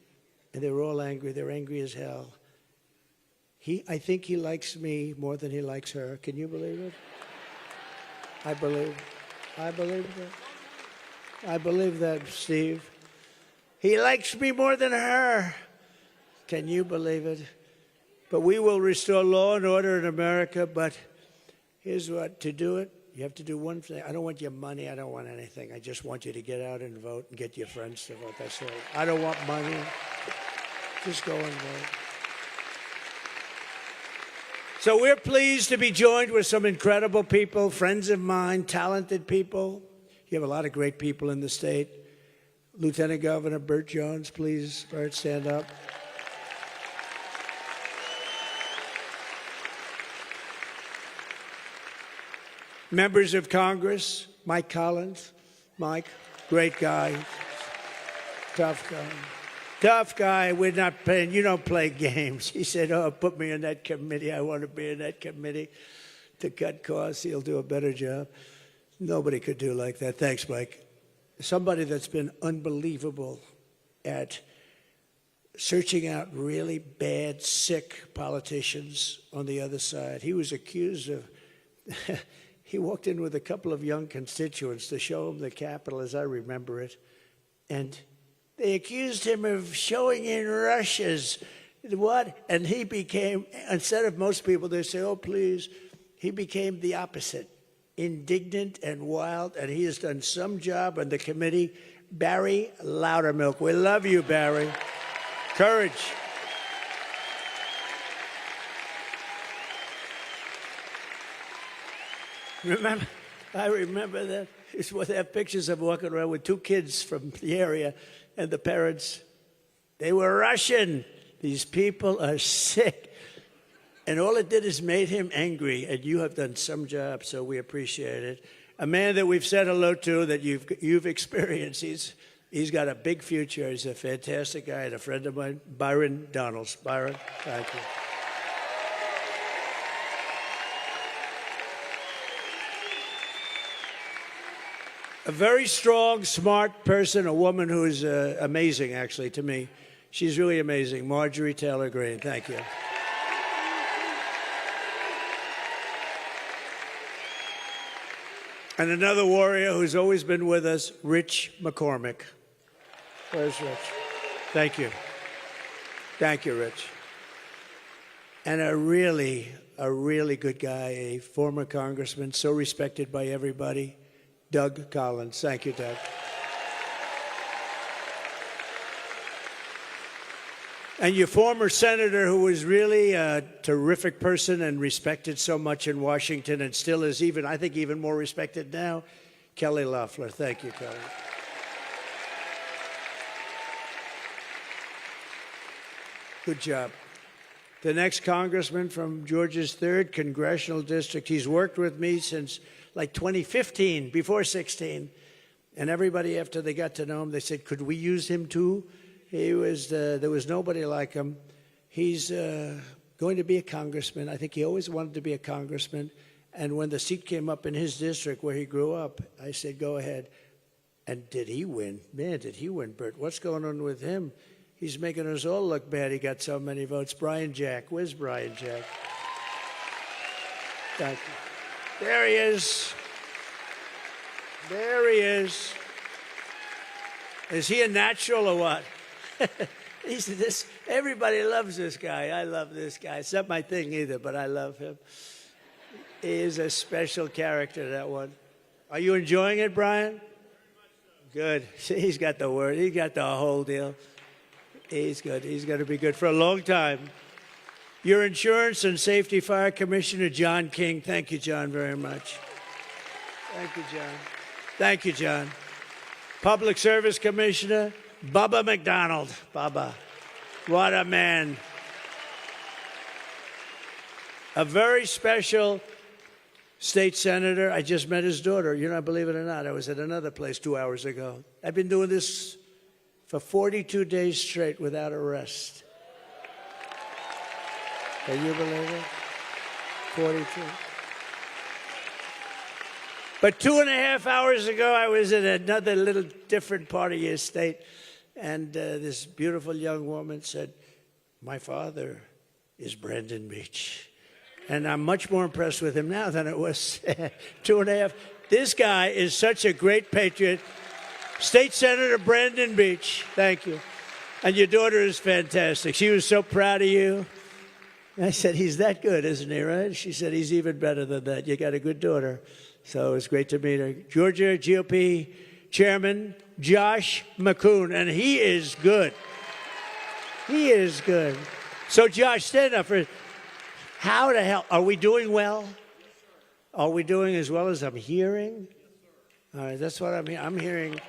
And they're all angry. They're angry as hell. I think he likes me more than he likes her. Can you believe it? I believe that. I believe that, Steve. He likes me more than her. Can you believe it? But we will restore law and order in America. But here's what, to do it, you have to do one thing. I don't want your money. I don't want anything. I just want you to get out and vote and get your friends to vote. That's all. I don't want money. Just go and vote. So we're pleased to be joined with some incredible people, friends of mine, talented people. You have a lot of great people in the state. Lieutenant Governor Burt Jones, please, Burt, stand up. Members of Congress, Mike Collins. Mike, great guy, tough guy. Tough guy, we're not playing, you don't play games. He said, oh, put me in that committee. I want to be in that committee to cut costs. He'll do a better job. Nobody could do like that. Thanks, Mike. Somebody that's been unbelievable at searching out really bad, sick politicians on the other side. He was accused of, he walked in with a couple of young constituents to show him the Capitol, as I remember it, and they accused him of showing in Russia's what? And he became, instead of most people, they say, oh, please, he became the opposite. Indignant and wild, and he has done some job on the committee. Barry Loudermilk. We love you, Barry. Courage. Remember, I remember that. It's what they have pictures of walking around with two kids from the area, and the parents, they were Russian. These people are sick. And all it did is made him angry, and you have done some job, so we appreciate it. A man that we've said hello to, that you've experienced. He's got a big future. He's a fantastic guy and a friend of mine, Byron Donalds. Byron, thank you. A very strong, smart person, a woman who is amazing, actually, to me. She's really amazing. Marjorie Taylor Greene, thank you. And another warrior who's always been with us, Rich McCormick. Where's Rich? Thank you. Thank you, Rich. And a really good guy, a former congressman, so respected by everybody. Doug Collins. Thank you, Doug. And your former senator, who was really a terrific person and respected so much in Washington and still is even, I think, even more respected now, Kelly Loeffler. Thank you, Kelly. Good job. The next congressman from Georgia's 3rd Congressional District, he's worked with me since like 2015, before 16. And everybody, after they got to know him, they said, could we use him too? He was, there was nobody like him. He's going to be a congressman. I think he always wanted to be a congressman. And when the seat came up in his district where he grew up, I said, go ahead. And did he win? Man, did he win, Bert. What's going on with him? He's making us all look bad. He got so many votes. Brian Jack. Where's Brian Jack? Thank you. There he is. There he is. Is he a natural or what? He said, everybody loves this guy. I love this guy. It's not my thing either, but I love him. He is a special character, that one. Are you enjoying it, Brian? Good. See, he's got the word. He got the whole deal. He's good. He's going to be good for a long time. Your Insurance and Safety Fire Commissioner, John King. Thank you, John, very much. Thank you, John. Thank you, John. Public Service Commissioner, Bubba McDonald. Bubba. What a man. A very special state senator. I just met his daughter. You know, believe it or not, I was at another place 2 hours ago. I've been doing this for 42 days straight without a rest. Can you believe it? 42. But 2.5 hours ago, I was in another little different part of your state, and this beautiful young woman said, my father is Brandon Beach. And I'm much more impressed with him now than it was 2.5. This guy is such a great patriot. State Senator Brandon Beach, thank you. And your daughter is fantastic. She was so proud of you. I said, he's that good, isn't he, right? She said, he's even better than that. You got a good daughter. So it was great to meet her. Georgia GOP Chairman Josh McCoon, and he is good. He is good. So, Josh, stand up for how the hell? Are we doing well? Are we doing as well as I'm hearing? All right, that's what I'm hearing. I'm hearing.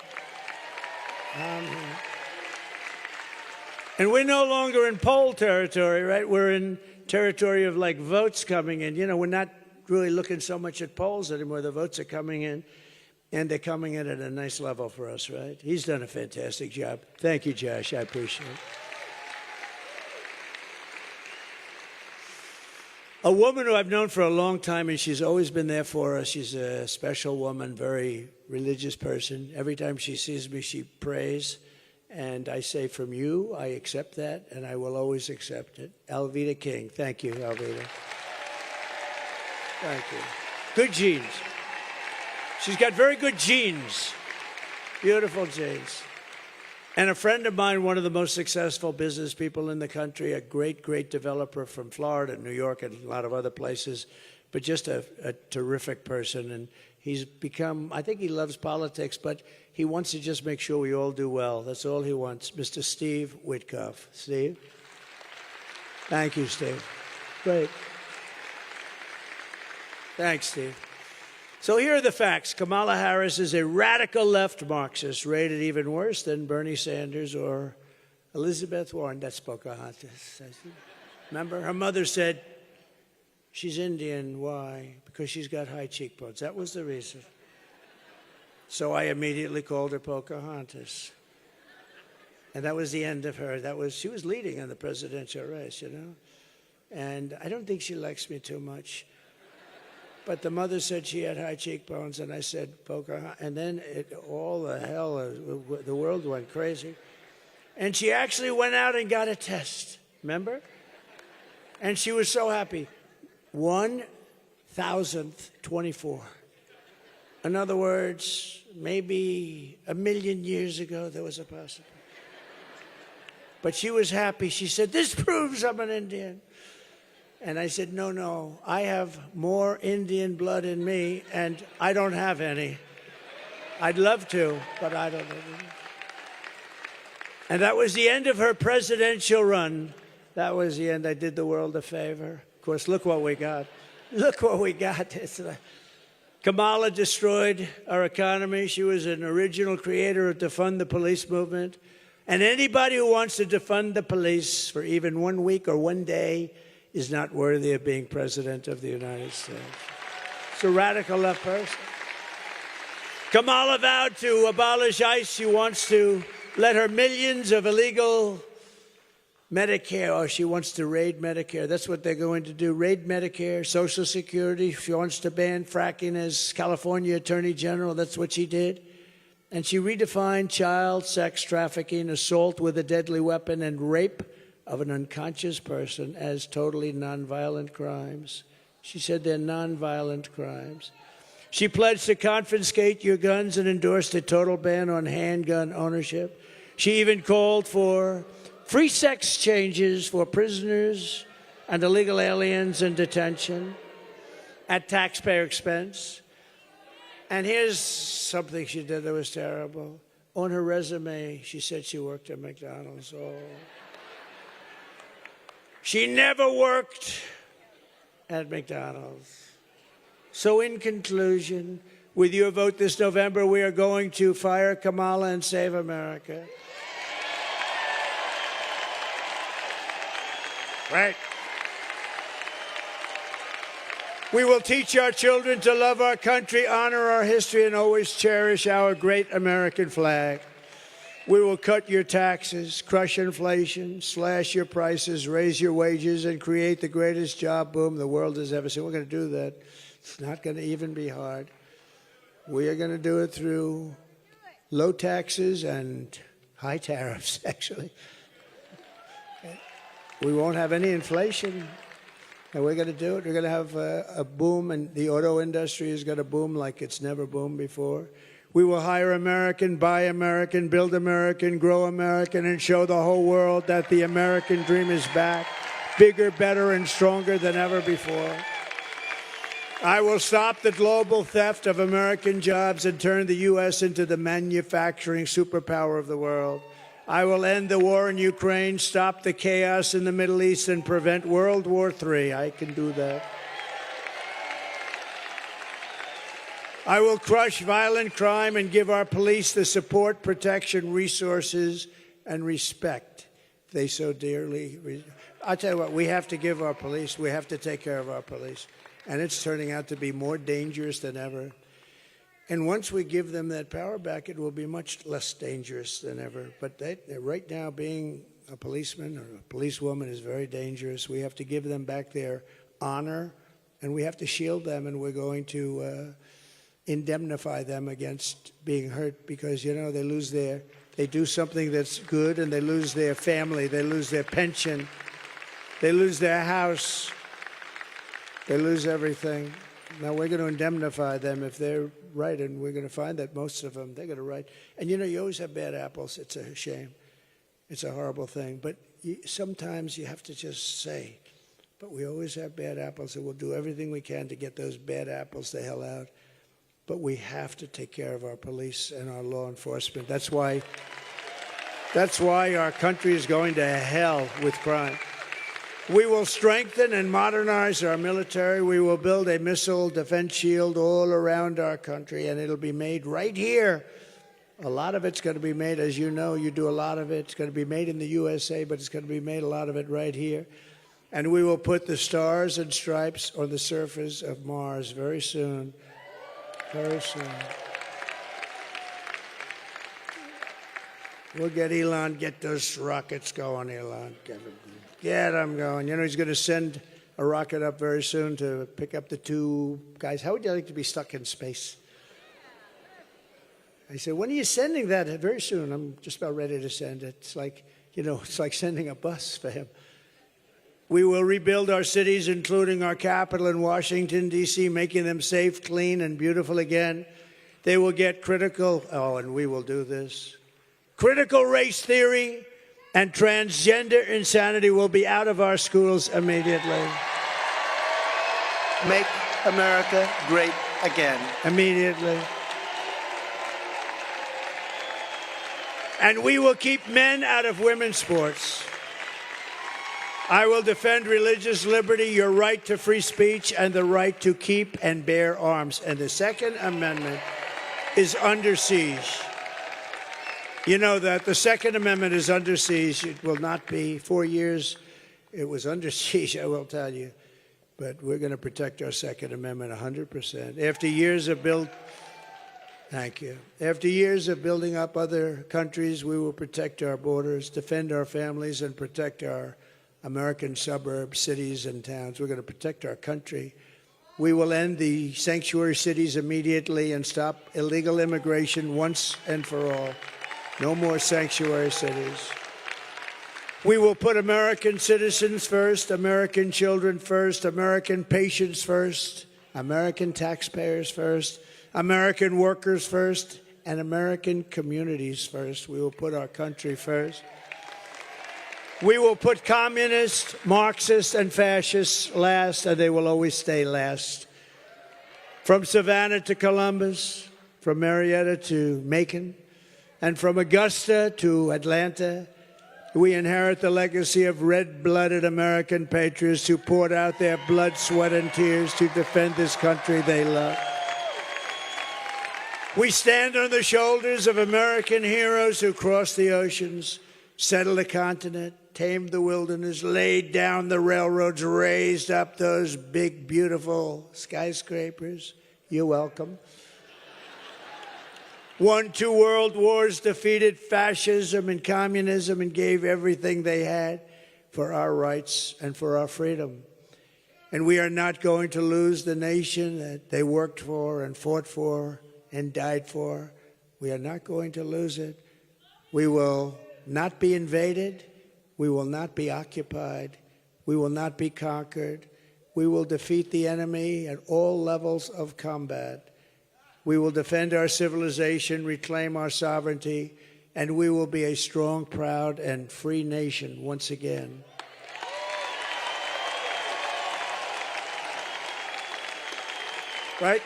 And we're no longer in poll territory, right? We're in territory of like votes coming in. You know, we're not really looking so much at polls anymore. The votes are coming in, and they're coming in at a nice level for us, right? He's done a fantastic job. Thank you, Josh. I appreciate it. A woman who I've known for a long time, and she's always been there for us. She's a special woman, very religious person. Every time she sees me, she prays. And I say, from you, I accept that, and I will always accept it. Alveda King. Thank you, Alveda. Thank you. Good genes. She's got very good genes. Beautiful genes. And a friend of mine, one of the most successful business people in the country, a great, great developer from Florida, New York, and a lot of other places, but just a terrific person. And he's become, I think he loves politics, but he wants to just make sure we all do well. That's all he wants. Mr. Steve Witkoff. Steve? Thank you, Steve. Great. Thanks, Steve. So here are the facts. Kamala Harris is a radical left Marxist, rated even worse than Bernie Sanders or Elizabeth Warren. That's Pocahontas. Remember, her mother said, she's Indian. Why? Because she's got high cheekbones. That was the reason. So I immediately called her Pocahontas. And that was the end of her. She was leading in the presidential race, you know. And I don't think she likes me too much. But the mother said she had high cheekbones, and I said, Pocahontas. And then all the hell, the world went crazy. And she actually went out and got a test, remember? And she was so happy. 1,024. In other words, maybe 1 million years ago, there was a possibility. But she was happy. She said, this proves I'm an Indian. And I said, no, I have more Indian blood in me, and I don't have any. I'd love to, but I don't know. And that was the end of her presidential run. That was the end. I did the world a favor. Of course, look what we got. Look what we got. Kamala destroyed our economy. She was an original creator of defund the police movement. And anybody who wants to defund the police for even 1 week or 1 day is not worthy of being president of the United States. It's a radical left person. Kamala vowed to abolish ICE. She wants to let her millions of illegal Medicare, or she wants to raid Medicare. That's what they're going to do, raid Medicare, Social Security. She wants to ban fracking as California Attorney General. That's what she did. And she redefined child sex trafficking, assault with a deadly weapon, and rape of an unconscious person as totally nonviolent crimes. She said they're nonviolent crimes. She pledged to confiscate your guns and endorsed a total ban on handgun ownership. She even called for free sex changes for prisoners and illegal aliens in detention at taxpayer expense. And here's something she did that was terrible. On her resume, she said she worked at McDonald's. Oh. She never worked at McDonald's. So in conclusion, with your vote this November, we are going to fire Kamala and save America. Right. We will teach our children to love our country, honor our history, and always cherish our great American flag. We will cut your taxes, crush inflation, slash your prices, raise your wages, and create the greatest job boom the world has ever seen. We're going to do that. It's not going to even be hard. We are going to do it through low taxes and high tariffs, actually. We won't have any inflation, and we're going to do it. We're going to have a boom, and the auto industry is going to boom like it's never boomed before. We will hire American, buy American, build American, grow American, and show the whole world that the American dream is back, bigger, better, and stronger than ever before. I will stop the global theft of American jobs and turn the U.S. into the manufacturing superpower of the world. I will end the war in Ukraine, stop the chaos in the Middle East, and prevent World War III. I can do that. I will crush violent crime and give our police the support, protection, resources, and respect they so dearly. I'll tell you what, we have to give our police, we have to take care of our police. And it's turning out to be more dangerous than ever. And once we give them that power back, it will be much less dangerous than ever. But right now, being a policeman or a policewoman is very dangerous. We have to give them back their honor, and we have to shield them, and we're going to indemnify them against being hurt because, you know, they do something that's good, and they lose their family, they lose their pension, they lose their house, they lose everything. Now, we're going to indemnify them if they're right, and we're going to find that most of them, they're going to right. And, you know, you always have bad apples. It's a shame. It's a horrible thing. But sometimes you have to just say, but we always have bad apples, and we'll do everything we can to get those bad apples the hell out. But we have to take care of our police and our law enforcement. That's why our country is going to hell with crime. We will strengthen and modernize our military. We will build a missile defense shield all around our country, and it'll be made right here. A lot of it's going to be made, as you know, you do a lot of it. It's going to be made in the USA, but it's going to be made, a lot of it, right here. And we will put the stars and stripes on the surface of Mars very soon. Very soon. We'll get Elon, get those rockets going, Elon. Get them going. You know, he's going to send a rocket up very soon to pick up the two guys. How would you like to be stuck in space? I said, when are you sending that? Very soon. I'm just about ready to send it. It's like, you know, it's like sending a bus for him. We will rebuild our cities, including our capital in Washington, D.C., making them safe, clean, and beautiful again. They will get critical, and we will do this. Critical race theory and transgender insanity will be out of our schools immediately. Make America great again. Immediately. And we will keep men out of women's sports. I will defend religious liberty, your right to free speech, and the right to keep and bear arms. And the Second Amendment is under siege. You know that the Second Amendment is under siege. It will not be 4 years. It was under siege, I will tell you. But we're going to protect our Second Amendment 100%. After years of Thank you. After years of building up other countries, we will protect our borders, defend our families, and protect our American suburbs, cities, and towns. We're going to protect our country. We will end the sanctuary cities immediately and stop illegal immigration once and for all. No more sanctuary cities. We will put American citizens first, American children first, American patients first, American taxpayers first, American workers first, and American communities first. We will put our country first. We will put communists, Marxists, and fascists last, and they will always stay last. From Savannah to Columbus, from Marietta to Macon, and from Augusta to Atlanta, we inherit the legacy of red-blooded American patriots who poured out their blood, sweat, and tears to defend this country they love. We stand on the shoulders of American heroes who crossed the oceans, settled a continent, tamed the wilderness, laid down the railroads, raised up those big, beautiful skyscrapers. You're welcome. Won 2 world wars, defeated fascism and communism, and gave everything they had for our rights and for our freedom. And we are not going to lose the nation that they worked for and fought for and died for. We are not going to lose it. We will not be invaded. We will not be occupied. We will not be conquered. We will defeat the enemy at all levels of combat. We will defend our civilization, reclaim our sovereignty, and we will be a strong, proud, and free nation once again. Right?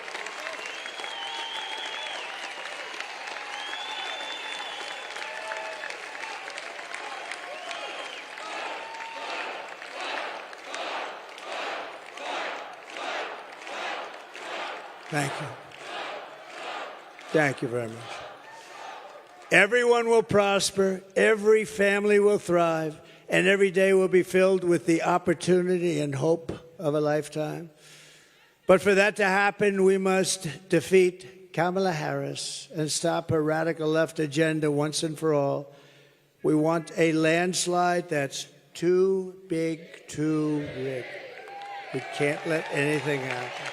Thank you. Thank you very much. Everyone will prosper, every family will thrive, and every day will be filled with the opportunity and hope of a lifetime. But for that to happen, we must defeat Kamala Harris and stop her radical left agenda once and for all. We want a landslide that's too big, too big. We can't let anything happen.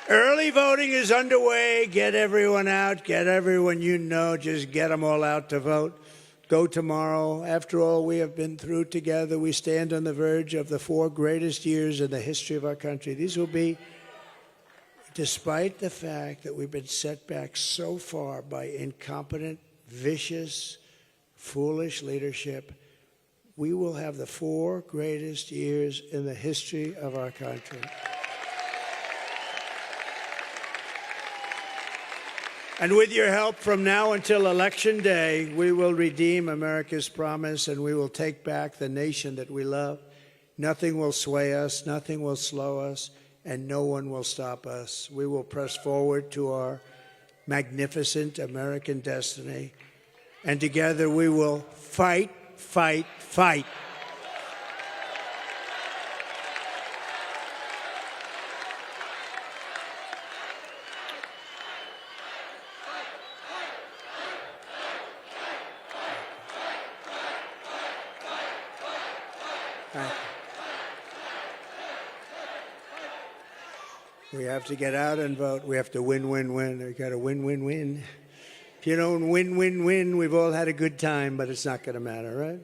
Early voting is underway. Get everyone out. Get everyone you know. Just get them all out to vote. Go tomorrow. After all we have been through together, we stand on the verge of the 4 greatest years in the history of our country. These will be, despite the fact that we've been set back so far by incompetent, vicious, foolish leadership, we will have the 4 greatest years in the history of our country. And with your help from now until Election Day, we will redeem America's promise and we will take back the nation that we love. Nothing will sway us, nothing will slow us, and no one will stop us. We will press forward to our magnificent American destiny, and together we will fight, fight, fight. We have to get out and vote. We have to win, win, win. We've got to win, win, win. If you don't win, win, win, we've all had a good time, but it's not going to matter, right?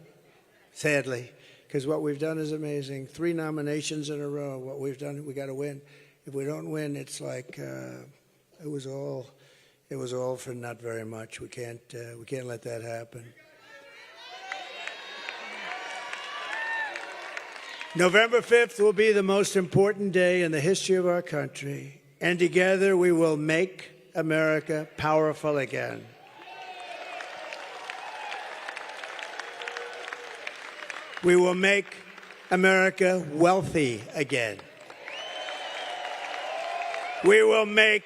Sadly, because what we've done is amazing. 3 nominations in a row. What we've done, we got to win. If we don't win, it's like it was all for not very much. We can't let that happen. November 5th will be the most important day in the history of our country, and together we will make America powerful again. We will make America wealthy again. We will make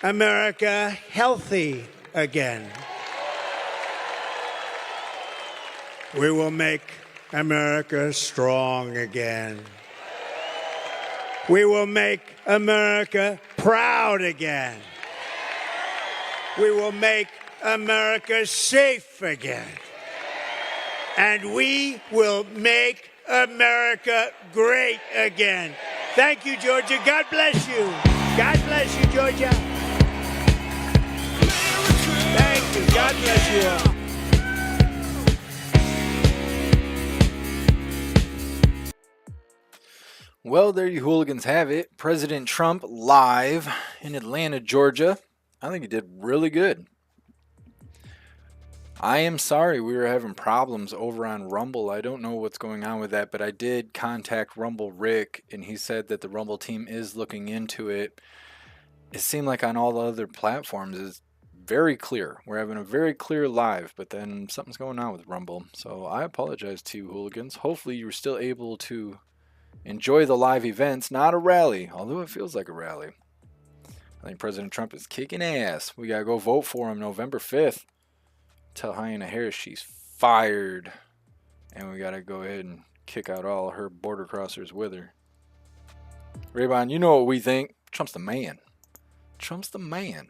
America healthy again. We will make America strong again. We will make America proud again. We will make America safe again. And we will make America great again. Thank you, Georgia. God bless you. God bless you, Georgia. Thank you. God bless you all. Well, there you hooligans have it. President Trump live in Atlanta, Georgia. I think he did really good. I am sorry we were having problems over on Rumble. I don't know what's going on with that, but I did contact Rumble Rick, and he said that the Rumble team is looking into it. It seemed like on all the other platforms it's very clear. We're having a very clear live, but then something's going on with Rumble. So I apologize to you, hooligans. Hopefully you're still able to enjoy the live events, not a rally, although it feels like a rally. I think President Trump is kicking ass. We got to go vote for him November 5th. Tell Hyena Harris she's fired. And we got to go ahead and kick out all her border crossers with her. Raybon, you know what we think. Trump's the man. Trump's the man.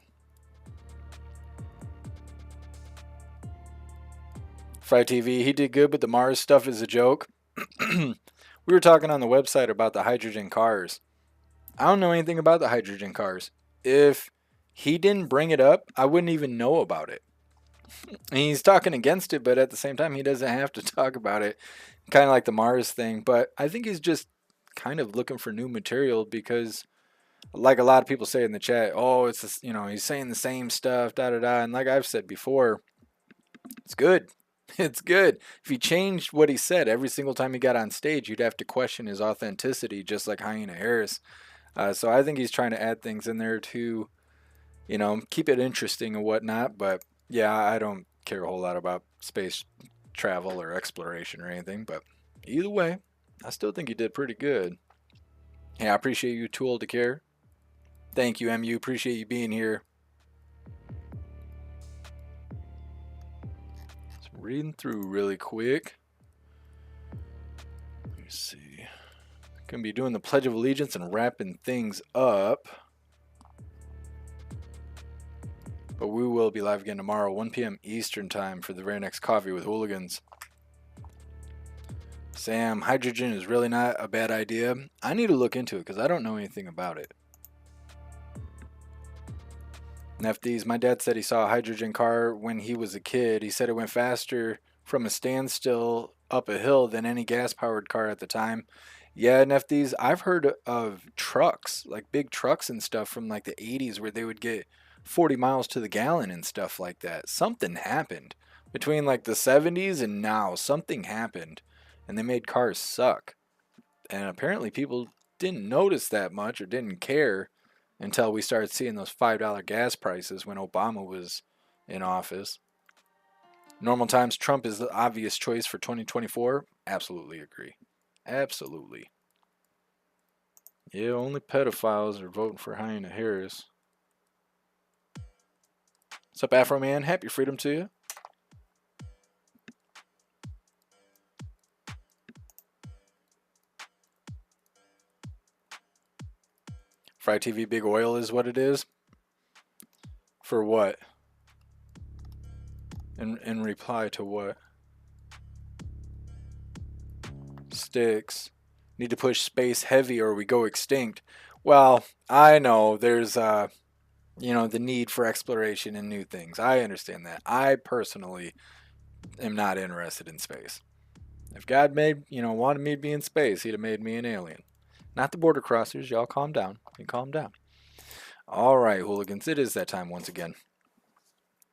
Fry TV, he did good, but the Mars stuff is a joke. We were talking on the website about the hydrogen cars. I don't know anything about the hydrogen cars. If he didn't bring it up, I wouldn't even know about it. And he's talking against it, but at the same time, he doesn't have to talk about it. Kind of like the Mars thing. But I think he's just kind of looking for new material because, like a lot of people say in the chat, oh, it's this, you know, he's saying the same stuff, da da da. And like I've said before, it's good. It's good. If he changed what he said every single time he got on stage, you'd have to question his authenticity, just like Hyena Harris. So I think he's trying to add things in there to, you know, keep it interesting and whatnot. But yeah, I don't care a whole lot about space travel or exploration or anything. But either way, I still think he did pretty good. Yeah, I appreciate you, Too Old to Care. Thank you, MU. Appreciate you being here. Just reading through really quick. Let me see. Gonna be doing the Pledge of Allegiance and wrapping things up. But we will be live again tomorrow, 1 p.m. Eastern time for the very next Coffee with Hooligans. Sam, hydrogen is really not a bad idea. I need to look into it because I don't know anything about it. Nefties, my dad said he saw a hydrogen car when he was a kid. He said it went faster from a standstill up a hill than any gas-powered car at the time. Yeah, Nefties, I've heard of trucks, like big trucks and stuff from like the 80s where they would get 40 miles to the gallon and stuff like that. Something happened between like the 70s and now. Something happened and they made cars suck. And apparently people didn't notice that much or didn't care until we started seeing those $5 gas prices when Obama was in office. Normal times, Trump is the obvious choice for 2024. Absolutely agree. Absolutely. Yeah, only pedophiles are voting for Hyena Harris. What's up, Afro Man? Happy freedom to you. Fry TV Big Oil is what it is? For what? In reply to what? Sticks. Need to push space heavy or we go extinct. Well, I know there's you know, the need for exploration and new things. I understand that. I personally am not interested in space. If God made, you know, wanted me to be in space, he'd have made me an alien. Not the border crossers. Y'all calm down. You calm down. All right, hooligans. It is that time once again.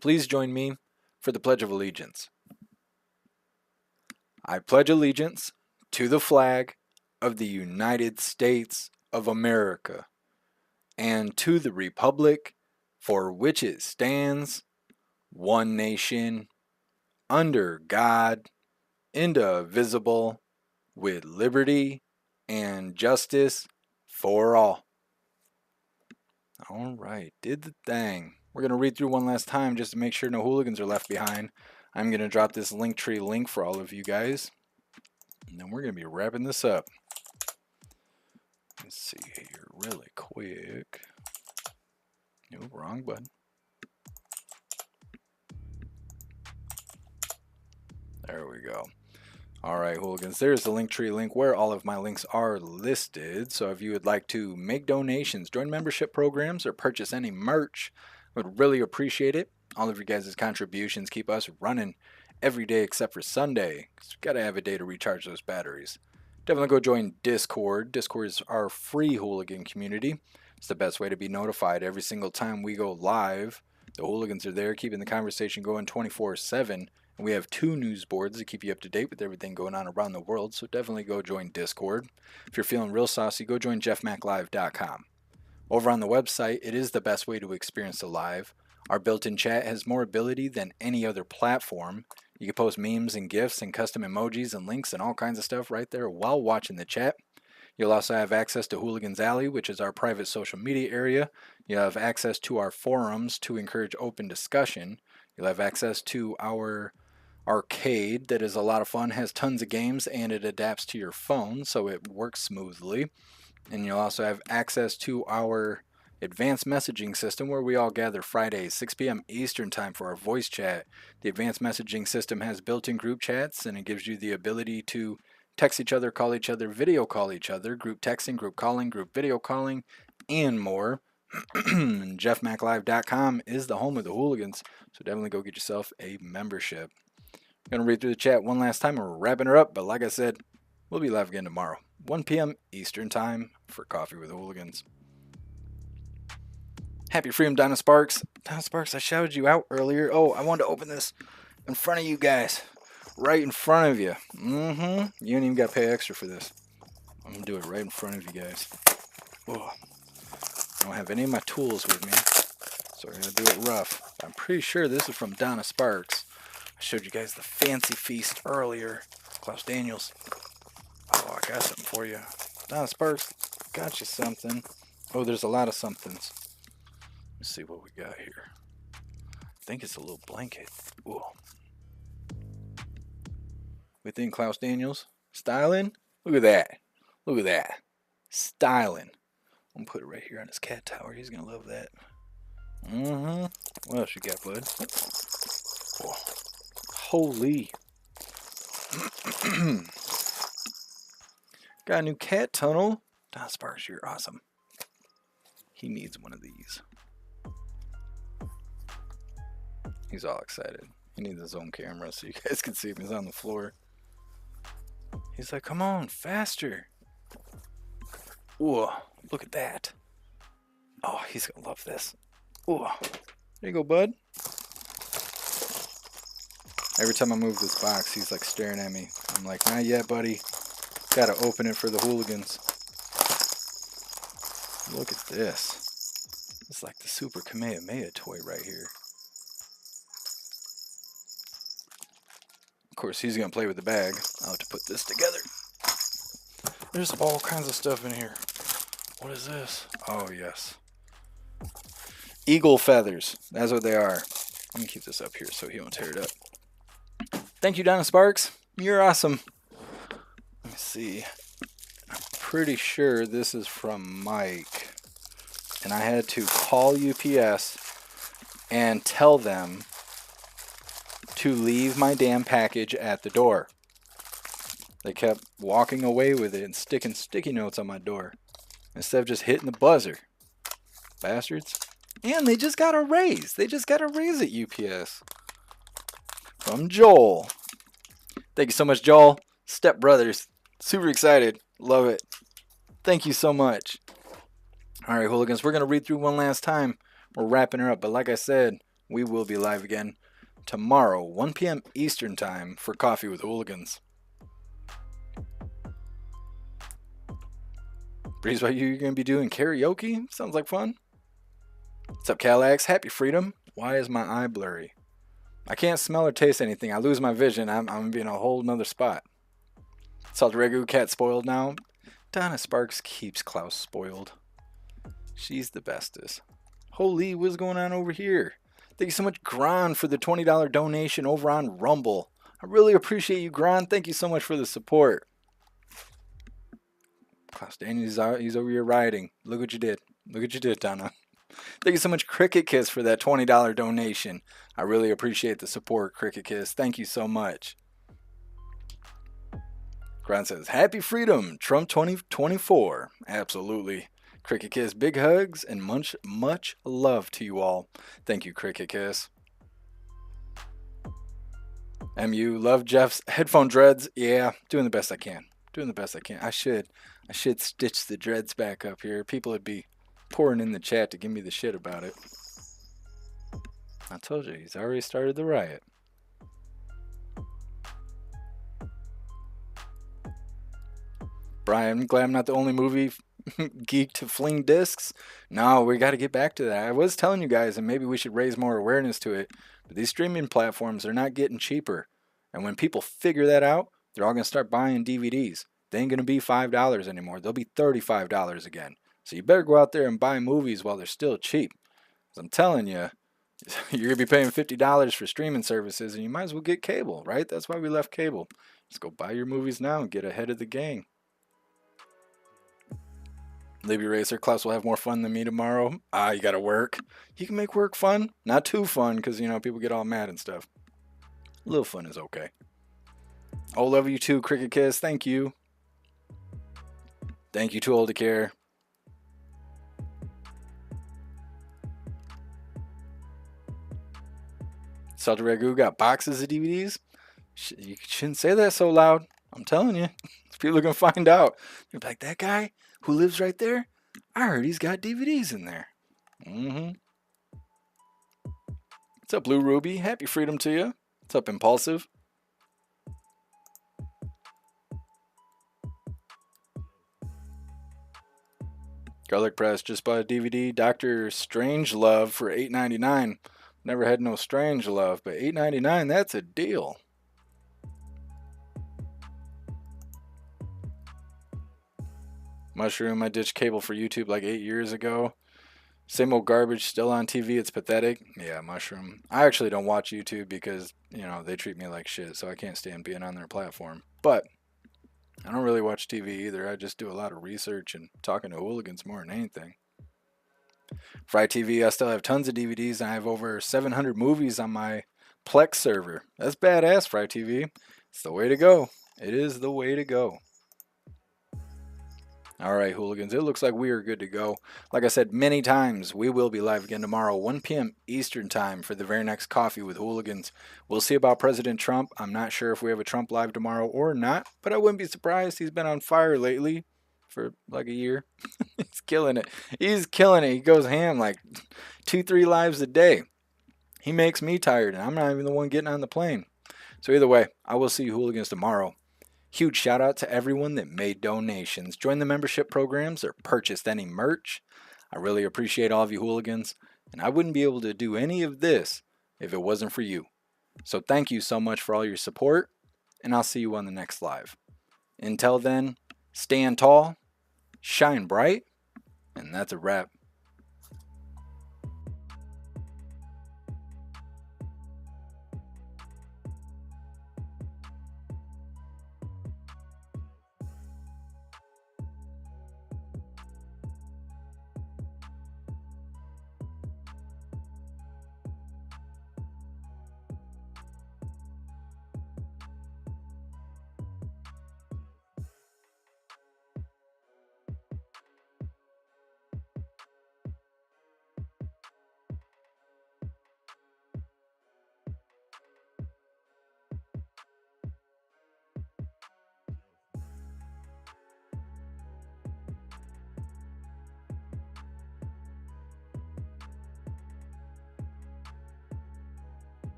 Please join me for the Pledge of Allegiance. I pledge allegiance to the flag of the United States of America and to the republic for which it stands, one nation, under God, indivisible, with liberty and justice for all. All right, did the thing. We're going to read through one last time just to make sure no hooligans are left behind. I'm going to drop this Linktree link for all of you guys. And then we're going to be wrapping this up. Let's see here really quick. No, wrong button. There we go. All right, hooligans, there's the Linktree link where all of my links are listed. So if you would like to make donations, join membership programs, or purchase any merch, I would really appreciate it. All of you guys' contributions keep us running every day except for Sunday, because we've got to have a day to recharge those batteries. Definitely go join Discord. Discord is our free hooligan community. It's the best way to be notified every single time we go live. The hooligans are there keeping the conversation going 24/7. And we have 2 news boards to keep you up to date with everything going on around the world, so definitely go join Discord. If you're feeling real saucy, go join jeffmaclive.com. Over on the website, it is the best way to experience the live. Our built-in chat has more ability than any other platform. You can post memes and GIFs and custom emojis and links and all kinds of stuff right there while watching the chat. You'll also have access to Hooligans Alley, which is our private social media area. You'll have access to our forums to encourage open discussion. You'll have access to our arcade that is a lot of fun, has tons of games, and it adapts to your phone, so it works smoothly. And you'll also have access to our advanced messaging system where we all gather Fridays, 6 p.m. Eastern time for our voice chat. The advanced messaging system has built-in group chats, and it gives you the ability to text each other, call each other, video call each other, group texting, group calling, group video calling, and more. jeffmaclive.com is the home of the hooligans, so definitely go get yourself a membership. I'm going to read through the chat one last time and we're wrapping her up, but like I said, we'll be live again tomorrow, 1 p.m. Eastern time for Coffee with the Hooligans. Happy freedom, Donna Sparks. Donna Sparks, I shouted you out earlier. Oh, I wanted to open this in front of you guys. Right in front of you. You ain't even got to pay extra for this. I'm going to do it right in front of you guys. Oh, I don't have any of my tools with me, so I'm going to do it rough. I'm pretty sure this is from Donna Sparks. I showed you guys the Fancy Feast earlier. Klaus Daniels. Oh, I got something for you. Donna Sparks, got you something. Oh, there's a lot of somethings. Let's see what we got here. I think it's a little blanket. Ooh. We think Klaus Daniels? Styling? Look at that. Look at that. Styling. I'm going to put it right here on his cat tower. He's going to love that. What else you got, bud? Oh. Holy. Got a new cat tunnel. Don Sparks, you're awesome. He needs one of these. He's all excited. He needs his own camera so you guys can see him. He's on the floor. He's like, come on, faster. Ooh, look at that. Oh, he's going to love this. Ooh. There you go, bud. Every time I move this box, he's like staring at me. I'm like, not yet, buddy. Gotta open it for the hooligans. Look at this. It's like the Super Kamehameha toy right here. Of course, he's gonna play with the bag. I'll have to put this together. There's all kinds of stuff in here. What is this? Oh, yes. Eagle feathers. That's what they are. Let me keep this up here so he won't tear it up. Thank you, Donna Sparks. You're awesome. Let me see. I'm pretty sure this is from Mike. And I had to call UPS and tell them to leave my damn package at the door. They kept walking away with it and sticking sticky notes on my door instead of just hitting the buzzer. Bastards. And they just got a raise. They just got a raise at UPS. From Joel. Thank you so much, Joel. Step Brothers. Super excited. Love it. Thank you so much. All right, hooligans. We're going to read through one last time. We're wrapping her up. But like I said, we will be live again tomorrow, 1 p.m. Eastern time for Coffee with Hooligans. Breeze, what you're going to be doing karaoke? Sounds like fun. What's up, Calax? Happy freedom. Why is my eye blurry? I can't smell or taste anything. I lose my vision. I'm going to be in a whole nother spot. Salted Ragu cat spoiled now. Donna Sparks keeps Klaus spoiled. She's the bestest. Holy, what's going on over here? Thank you so much, Gron, for the $20 donation over on Rumble. I really appreciate you, Gron. Thank you so much for the support. Klaus Daniels, he's over here riding. Look what you did. Look what you did, Donna. Thank you so much, Cricket Kiss, for that $20 donation. I really appreciate the support, Cricket Kiss. Thank you so much. Grant says, Happy Freedom, Trump 2024. Absolutely. Cricket Kiss, big hugs and much love to you all. Thank you, Cricket Kiss. MU, love Jeff's headphone dreads. Yeah, doing the best I can. Doing the best I can. I should stitch the dreads back up here. People would be pouring in the chat to give me the shit about it. I told you, he's already started the riot. Brian, I'm glad I'm not the only movie geek to fling discs. No, we got to get back to that. I was telling you guys, and maybe we should raise more awareness to it, but these streaming platforms are not getting cheaper. And when people figure that out, they're all going to start buying DVDs. They ain't going to be $5 anymore. They'll be $35 again. So you better go out there and buy movies while they're still cheap. 'Cause I'm telling you, you're going to be paying $50 for streaming services, and you might as well get cable, right? That's why we left cable. Just go buy your movies now and get ahead of the gang. Libby Racer, Klaus will have more fun than me tomorrow. You gotta work. You can make work fun. Not too fun, because, you know, people get all mad and stuff. A little fun is okay. Oh, love you too, Cricket Kiss. Thank you. Thank you, Too Old to Care. Salted Ragu got boxes of DVDs. You shouldn't say that so loud. I'm telling you. People are going to find out. You're like, that guy who lives right there? I heard he's got DVDs in there. What's up, Blue Ruby? Happy Freedom to you. What's up, Impulsive? Garlic Press just bought a DVD. Dr. Strangelove for $8.99. Never had no Strange Love, but $8.99, that's a deal. Mushroom, I ditched cable for YouTube like 8 years ago. Same old garbage, still on TV, it's pathetic. Yeah, Mushroom. I actually don't watch YouTube because, you know, they treat me like shit, so I can't stand being on their platform. But I don't really watch TV either. I just do a lot of research and talking to hooligans more than anything. Fry TV, I still have tons of DVDs, and I have over 700 movies on my Plex server. That's badass, Fry TV. It's the way to go. It is the way to go. Alright, hooligans, it looks like we are good to go. Like I said many times, we will be live again tomorrow, 1 p.m. Eastern time for the very next Coffee with Hooligans. We'll see about President Trump. I'm not sure if we have a Trump live tomorrow or not, but I wouldn't be surprised. He's been on fire lately for like a year. He's killing it. He's killing it. He goes ham like 2-3 lives a day. He makes me tired, and I'm not even the one getting on the plane. So either way, I will see you hooligans tomorrow. Huge shout out to everyone that made donations, joined the membership programs, or purchased any merch. I really appreciate all of you hooligans, and I wouldn't be able to do any of this if it wasn't for you. So thank you so much for all your support, and I'll see you on the next live. Until then, stand tall, shine bright, and that's a wrap.